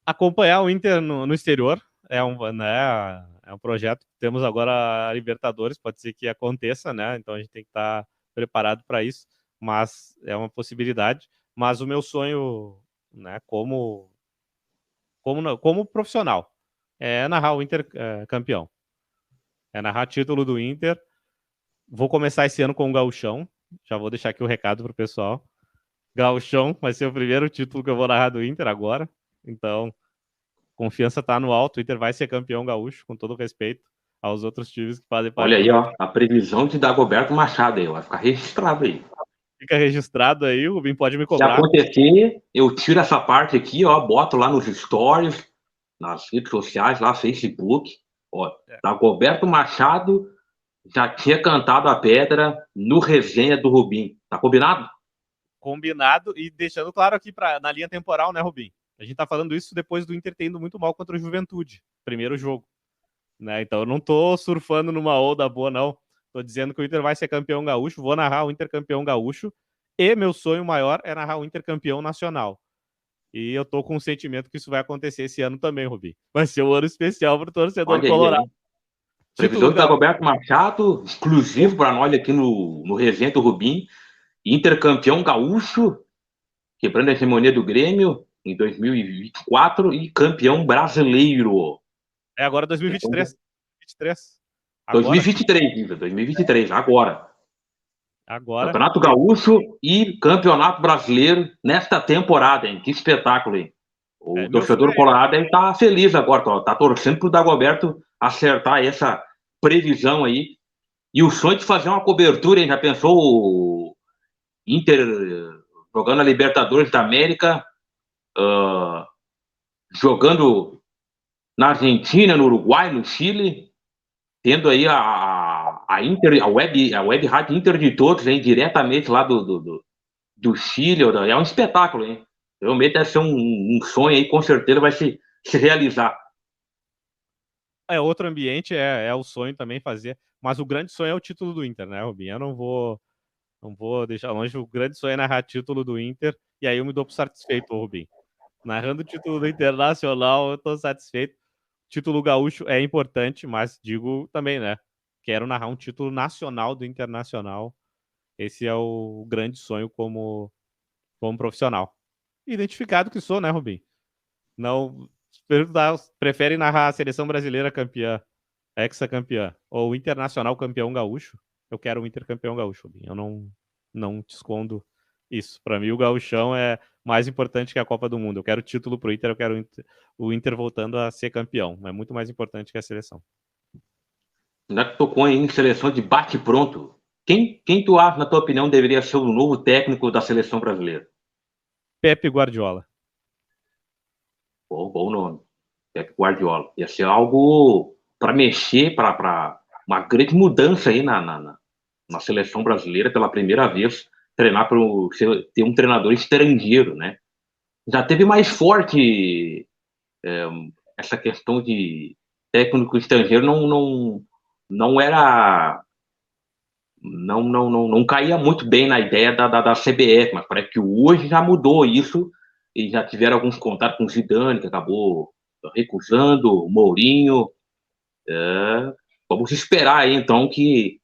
Acompanhar o Inter no exterior é um projeto que temos agora a Libertadores, pode ser que aconteça, né? Então a gente tem que estar preparado para isso, mas é uma possibilidade. Mas o meu sonho, né, como profissional, é narrar o Inter campeão, é narrar título do Inter. Vou começar esse ano com o Gauchão, já vou deixar aqui o recado pro pessoal. Gauchão vai ser o primeiro título que eu vou narrar do Inter agora, então confiança tá no alto, o Inter vai ser campeão gaúcho, com todo respeito aos outros times que fazem Olha parte aí, do ó, futebol. a previsão de Dagoberto Machado aí, vai ficar registrado aí. Fica registrado aí, o Rubim pode me Se cobrar. acontecer, eu tiro essa parte aqui, ó, boto lá nos stories, nas redes sociais, lá, Facebook. Ó, Dagoberto Machado já tinha cantado a pedra no resenha do Rubim. Tá combinado? Combinado e deixando claro aqui na linha temporal, né, Rubim? A gente tá falando isso depois do Inter ter indo muito mal contra o Juventude, primeiro jogo, né? Então eu não tô surfando numa onda boa, não. Tô dizendo que o Inter vai ser campeão gaúcho, vou narrar o Inter campeão gaúcho e meu sonho maior é narrar o Inter campeão nacional. E eu tô com o sentimento que isso vai acontecer esse ano também, Rubim. Vai ser um ano especial pro torcedor Olha aí, colorado. hein? Previsão Título de gaúcho. Dagoberto Machado, exclusivo para nós aqui no resenha do Rubim. Intercampeão gaúcho, quebrando a hegemonia do Grêmio em 2024 e campeão brasileiro. É agora 2023. 23. Agora. 2023, 2023, agora. Agora. Campeonato Gaúcho e Campeonato Brasileiro nesta temporada, hein? Que espetáculo, hein? O Meu sonho torcedor colorado deve estar feliz agora, tá torcendo pro Dagoberto acertar essa previsão aí. E o sonho de fazer uma cobertura, hein? Já pensou o Inter jogando a Libertadores da América, uh, jogando na Argentina, no Uruguai, no Chile, tendo aí Inter, a web rádio Inter de Todos, hein, diretamente lá do Chile, é um espetáculo, hein? Realmente deve ser um sonho aí, com certeza vai se realizar. É outro ambiente, é o sonho também fazer. Mas o grande sonho é o título do Inter, né, Rubinho? Eu não vou deixar longe. O grande sonho é narrar título do Inter. E aí eu me dou por satisfeito, Rubinho. Narrando o título do Internacional, eu tô satisfeito. Título gaúcho é importante, mas digo também, né? Quero narrar um título nacional do Internacional. Esse é o grande sonho como profissional. Identificado que sou, né, Rubinho? Não. Prefere narrar a seleção brasileira campeã, ex-campeã, ou o internacional campeão gaúcho? Eu quero o Inter campeão gaúcho, Rubinho. Eu não te escondo isso. Para mim, o gauchão é mais importante que a Copa do Mundo. Eu quero título pro Inter, eu quero o Inter voltando a ser campeão. É muito mais importante que a seleção. Já que tocou em seleção de bate-pronto, quem tu acha, na tua opinião, deveria ser o novo técnico da seleção brasileira? Pepe Guardiola. Bom nome. Pep Guardiola. Ia ser algo para mexer, para uma grande mudança aí na seleção brasileira pela primeira vez, treinar para ter um treinador estrangeiro, né? Já teve mais forte essa questão de técnico estrangeiro, não era não caía muito bem na ideia da CBF, mas parece que hoje já mudou isso e já tiveram alguns contatos com o Zidane, que acabou recusando, o Mourinho. Vamos esperar aí, então, que.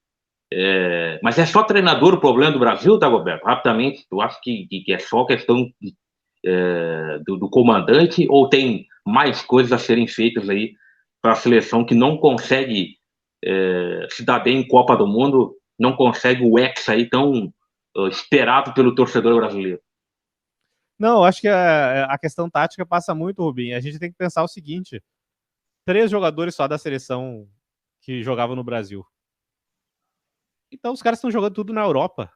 Mas é só treinador o problema do Brasil, tá, Roberto? Rapidamente, tu acha que é só questão do comandante ou tem mais coisas a serem feitas aí para a seleção que não consegue se dar bem em Copa do Mundo, não consegue o Hexa aí tão esperado pelo torcedor brasileiro? Não, eu acho que a questão tática passa muito, Rubinho. A gente tem que pensar o seguinte: 3 jogadores só da seleção que jogavam no Brasil. Então os caras estão jogando tudo na Europa.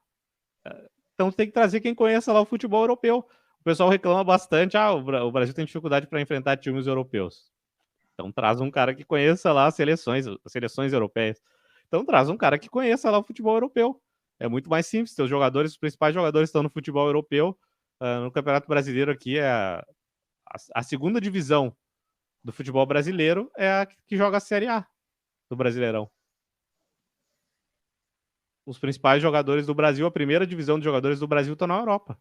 Então tem que trazer quem conheça lá o futebol europeu. O pessoal reclama bastante, o Brasil tem dificuldade para enfrentar times europeus. Então traz um cara que conheça lá as seleções europeias. Então traz um cara que conheça lá o futebol europeu. É muito mais simples. Os principais jogadores estão no futebol europeu. No Campeonato Brasileiro aqui a segunda divisão do futebol brasileiro é a que joga a Série A do Brasileirão. os principais jogadores do Brasil, a primeira divisão de jogadores do Brasil estão na Europa.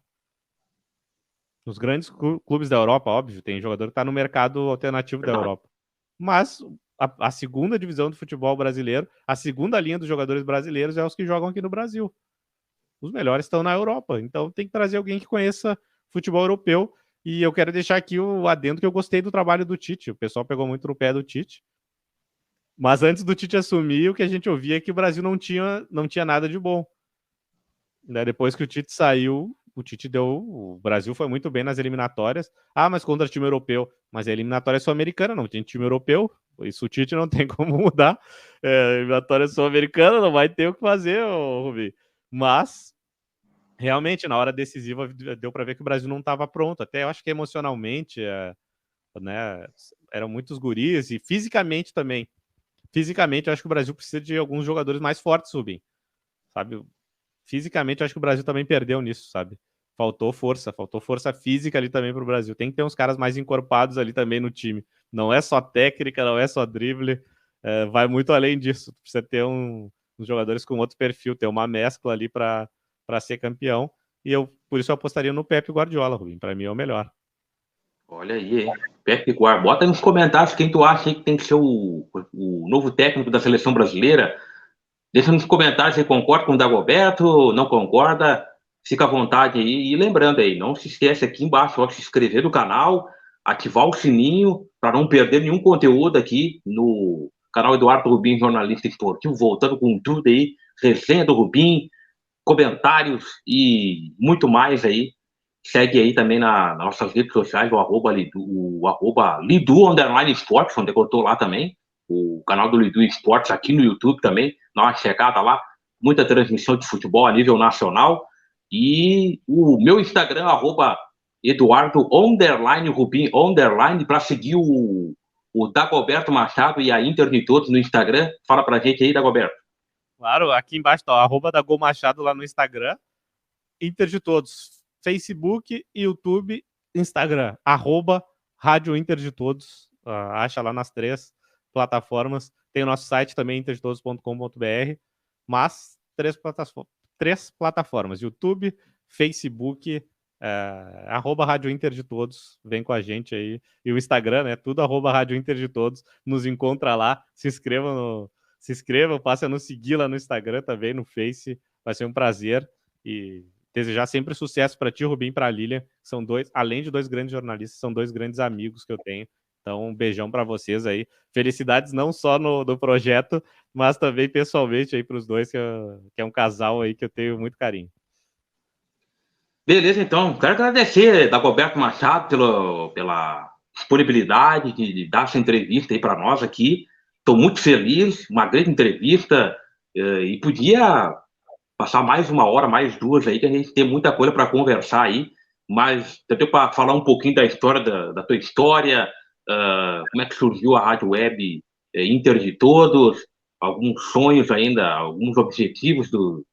Nos grandes clubes da Europa, óbvio, tem jogador que está no mercado alternativo da Europa. Mas a segunda divisão do futebol brasileiro, a segunda linha dos jogadores brasileiros é os que jogam aqui no Brasil. Os melhores estão na Europa. Então tem que trazer alguém que conheça futebol europeu. E eu quero deixar aqui o adendo que eu gostei do trabalho do Tite. O pessoal pegou muito no pé do Tite. Mas antes do Tite assumir, o que a gente ouvia é que o Brasil não tinha nada de bom. Depois que o Tite saiu, o Brasil foi muito bem nas eliminatórias. Ah, mas contra time europeu. Mas a eliminatória sul-americana, não tem time europeu. Isso o Tite não tem como mudar. A eliminatória sul-americana não vai ter o que fazer, Rubi. Mas, realmente, na hora decisiva, deu para ver que o Brasil não estava pronto. Até eu acho que emocionalmente, né, eram muitos guris. E fisicamente também. Fisicamente, eu acho que o Brasil precisa de alguns jogadores mais fortes, Rubim. Sabe? Fisicamente, eu acho que o Brasil também perdeu nisso, sabe? Faltou força física ali também pro Brasil. Tem que ter uns caras mais encorpados ali também no time. Não é só técnica, não é só drible, vai muito além disso. Precisa ter uns jogadores com outro perfil, ter uma mescla ali para ser campeão. E por isso eu apostaria no Pepe Guardiola, Rubim. Para mim é o melhor. Olha aí, hein? Pepe Guardiola. Bota aí nos comentários quem tu acha que tem que ser o novo técnico da seleção brasileira. Deixa nos comentários se concorda com o Dagoberto, não concorda, fica à vontade aí. E lembrando aí, não se esquece aqui embaixo, ó, se inscrever no canal, ativar o sininho para não perder nenhum conteúdo aqui no canal Eduardo Rubim, jornalista esportivo, voltando com tudo aí, resenha do Rubim, comentários e muito mais aí. Segue aí também nas nossas redes sociais, o arroba Lidu_Esportes, onde cortou lá também. O canal do Lidu Esportes aqui no YouTube também. Dá uma checada lá. Muita transmissão de futebol a nível nacional. E o meu Instagram, arroba Eduardo_Rubim_, para seguir o Dagoberto Machado e a Inter de Todos no Instagram. Fala pra gente aí, Dagoberto. Claro, aqui embaixo tá arroba Dago Machado lá no Instagram. Inter de Todos. Facebook, YouTube, Instagram, arroba Rádio Inter de Todos. Acha lá nas 3 plataformas. Tem o nosso site também, intertodos.com.br. Mas 3 plataformas: YouTube, Facebook, arroba Rádio Inter de Todos. Vem com a gente aí. E o Instagram, né? Tudo arroba Rádio Inter de Todos. Nos encontra lá. Se inscrevam, passe a nos seguir lá no Instagram também, no Face. Vai ser um prazer. E desejar sempre sucesso para ti, Rubim, e para a Lilian. São além de 2 grandes jornalistas, são 2 grandes amigos que eu tenho. Então, um beijão para vocês aí. Felicidades não só no projeto, mas também pessoalmente aí para os dois, que é um casal aí que eu tenho muito carinho. Beleza, então. Quero agradecer, Dagoberto Machado, pela disponibilidade de dar essa entrevista aí para nós aqui. Estou muito feliz, uma grande entrevista, e podia passar mais 1 hora, mais 2 aí, que a gente tem muita coisa para conversar aí, mas deu para falar um pouquinho da história, da tua história, como é que surgiu a Rádio Web Inter de Todos, alguns sonhos ainda, alguns objetivos do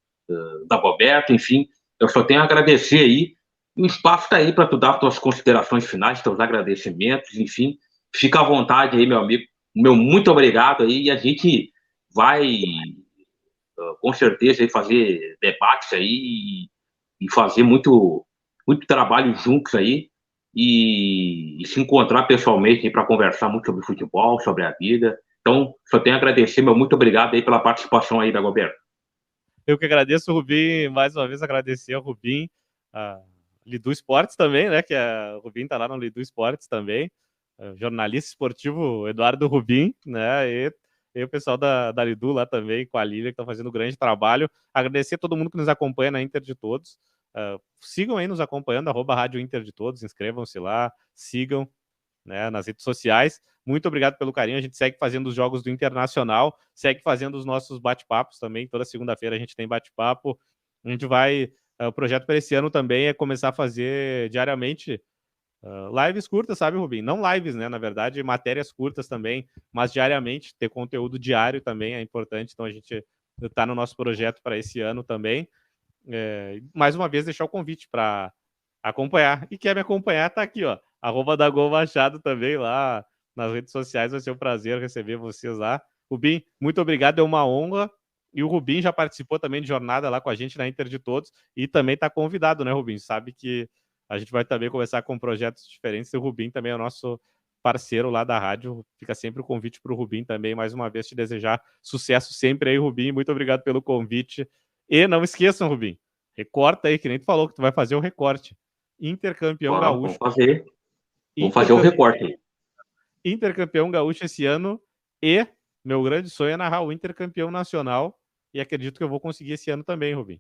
Dagoberto, enfim. Eu só tenho a agradecer aí, e o espaço está aí para tu dar tuas considerações finais, teus agradecimentos, enfim. Fica à vontade aí, meu amigo. Meu muito obrigado aí, e a gente vai com certeza aí fazer debates aí e fazer muito trabalho juntos aí e se encontrar pessoalmente para conversar muito sobre futebol, sobre a vida. Então, só tenho a agradecer, meu muito obrigado aí pela participação aí, Dagoberto. Eu que agradeço, Rubim, mais uma vez agradecer ao Rubim, a Lidu Esportes também, né, que o Rubim tá lá no Lidu Esportes também, jornalista esportivo Eduardo Rubim, né, e o pessoal da Lidu lá também, com a Lília, que estão fazendo um grande trabalho. Agradecer a todo mundo que nos acompanha na Inter de Todos. Sigam aí nos acompanhando, arroba Rádio Inter de Todos, inscrevam-se lá, sigam, né, nas redes sociais. Muito obrigado pelo carinho. A gente segue fazendo os jogos do Internacional, segue fazendo os nossos bate-papos também. Toda segunda-feira a gente tem bate-papo. A gente vai... o projeto para esse ano também é começar a fazer diariamente lives curtas, sabe, Rubim? Não lives, né? Na verdade, matérias curtas também, mas diariamente, ter conteúdo diário também é importante. Então a gente está no nosso projeto para esse ano também. Mais uma vez, deixar o convite para acompanhar. E quer me acompanhar, tá aqui, ó. Arroba Dago Machado também lá nas redes sociais. Vai ser um prazer receber vocês lá. Rubim, muito obrigado. É uma honra E o Rubim já participou também de jornada lá com a gente na Inter de Todos e também está convidado, né, Rubim? Sabe que a gente vai também começar com projetos diferentes e o Rubim também é o nosso parceiro lá da rádio. Fica sempre o convite para o Rubim também. Mais uma vez, te desejar sucesso sempre aí, Rubim. Muito obrigado pelo convite. E não esqueçam, Rubim, recorta aí, que nem tu falou que tu vai fazer o recorte. Intercampeão gaúcho. Vamos fazer o recorte. Intercampeão gaúcho esse ano e meu grande sonho é narrar o Intercampeão nacional e acredito que eu vou conseguir esse ano também, Rubim.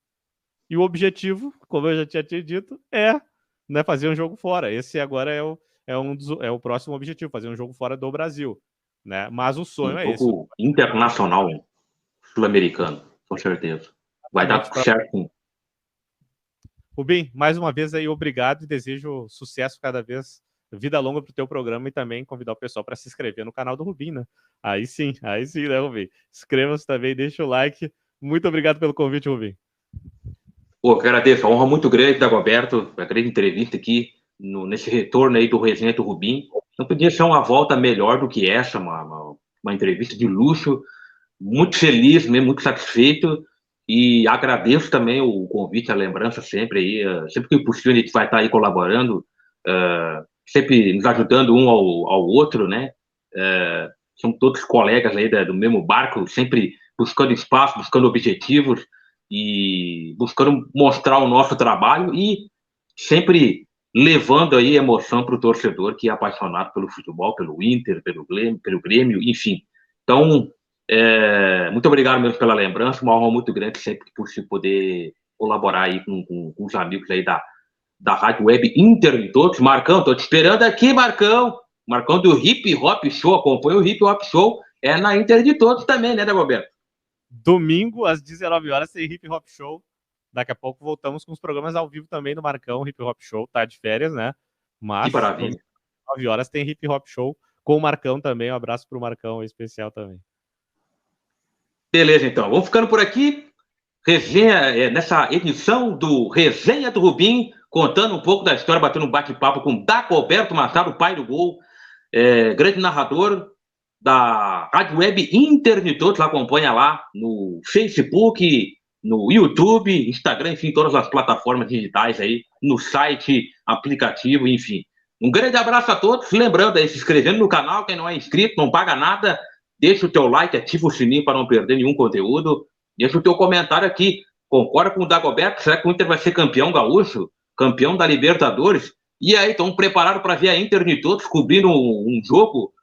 E o objetivo, como eu já tinha te dito, é, né, fazer um jogo fora. Esse agora é o próximo objetivo, fazer um jogo fora do Brasil, né? Mas o sonho é esse. Um jogo internacional sul-americano, com certeza. Vai dar certo. Rubim, mais uma vez aí, obrigado e desejo sucesso cada vez, vida longa para o teu programa e também convidar o pessoal para se inscrever no canal do Rubim, né? Aí sim, né, Rubim? Inscreva-se também, deixa o like. Muito obrigado pelo convite, Rubim. Pô, agradeço, a honra muito grande, Dagoberto, a grande entrevista aqui, nesse retorno aí do Resenha do Rubim. Não podia ser uma volta melhor do que essa, uma entrevista de luxo, muito feliz mesmo, muito satisfeito, e agradeço também o convite, a lembrança sempre aí, sempre que possível a gente vai estar aí colaborando, sempre nos ajudando um ao outro, né? Somos todos colegas aí do mesmo barco, sempre buscando espaço, buscando objetivos e buscando mostrar o nosso trabalho e sempre levando aí emoção para o torcedor que é apaixonado pelo futebol, pelo Inter, pelo Grêmio, enfim. Então, muito obrigado mesmo pela lembrança, uma honra muito grande sempre por se poder colaborar aí com os amigos aí da Rádio Web Inter de Todos. Marcão, tô te esperando aqui, Marcão do Hip Hop Show, acompanha o Hip Hop Show, é na Inter de Todos também, né, Dagoberto? Domingo, às 19 horas, tem Hip Hop Show. Daqui a pouco voltamos com os programas ao vivo também do Marcão. Hip Hop Show tá de férias, né? Mas, que maravilha. Às 9 horas tem Hip Hop Show com o Marcão também. Um abraço pro Marcão especial também. Beleza, então. Vamos ficando por aqui. Resenha, nessa edição do Resenha do Rubim, contando um pouco da história, batendo um bate-papo com Dagoberto Machado, pai do gol, grande narrador da Rádio Web Inter de Todos. Acompanha lá no Facebook, no YouTube, Instagram, enfim, todas as plataformas digitais aí, no site, aplicativo, enfim. Um grande abraço a todos. Lembrando aí, se inscrevendo no canal, quem não é inscrito, não paga nada. Deixa o teu like, ativa o sininho para não perder nenhum conteúdo. Deixa o teu comentário aqui. Concorda com o Dagoberto? Será que o Inter vai ser campeão gaúcho? Campeão da Libertadores? E aí, estão preparados para ver a Inter de Todos cobrindo um jogo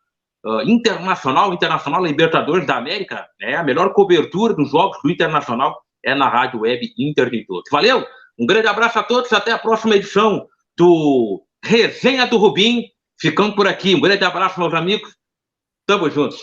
internacional Libertadores da América? A melhor cobertura dos jogos do Internacional é na Rádio Web Inter de Todos. Valeu! Um grande abraço a todos. Até a próxima edição do Resenha do Rubim. Ficamos por aqui. Um grande abraço, meus amigos. Tamo juntos.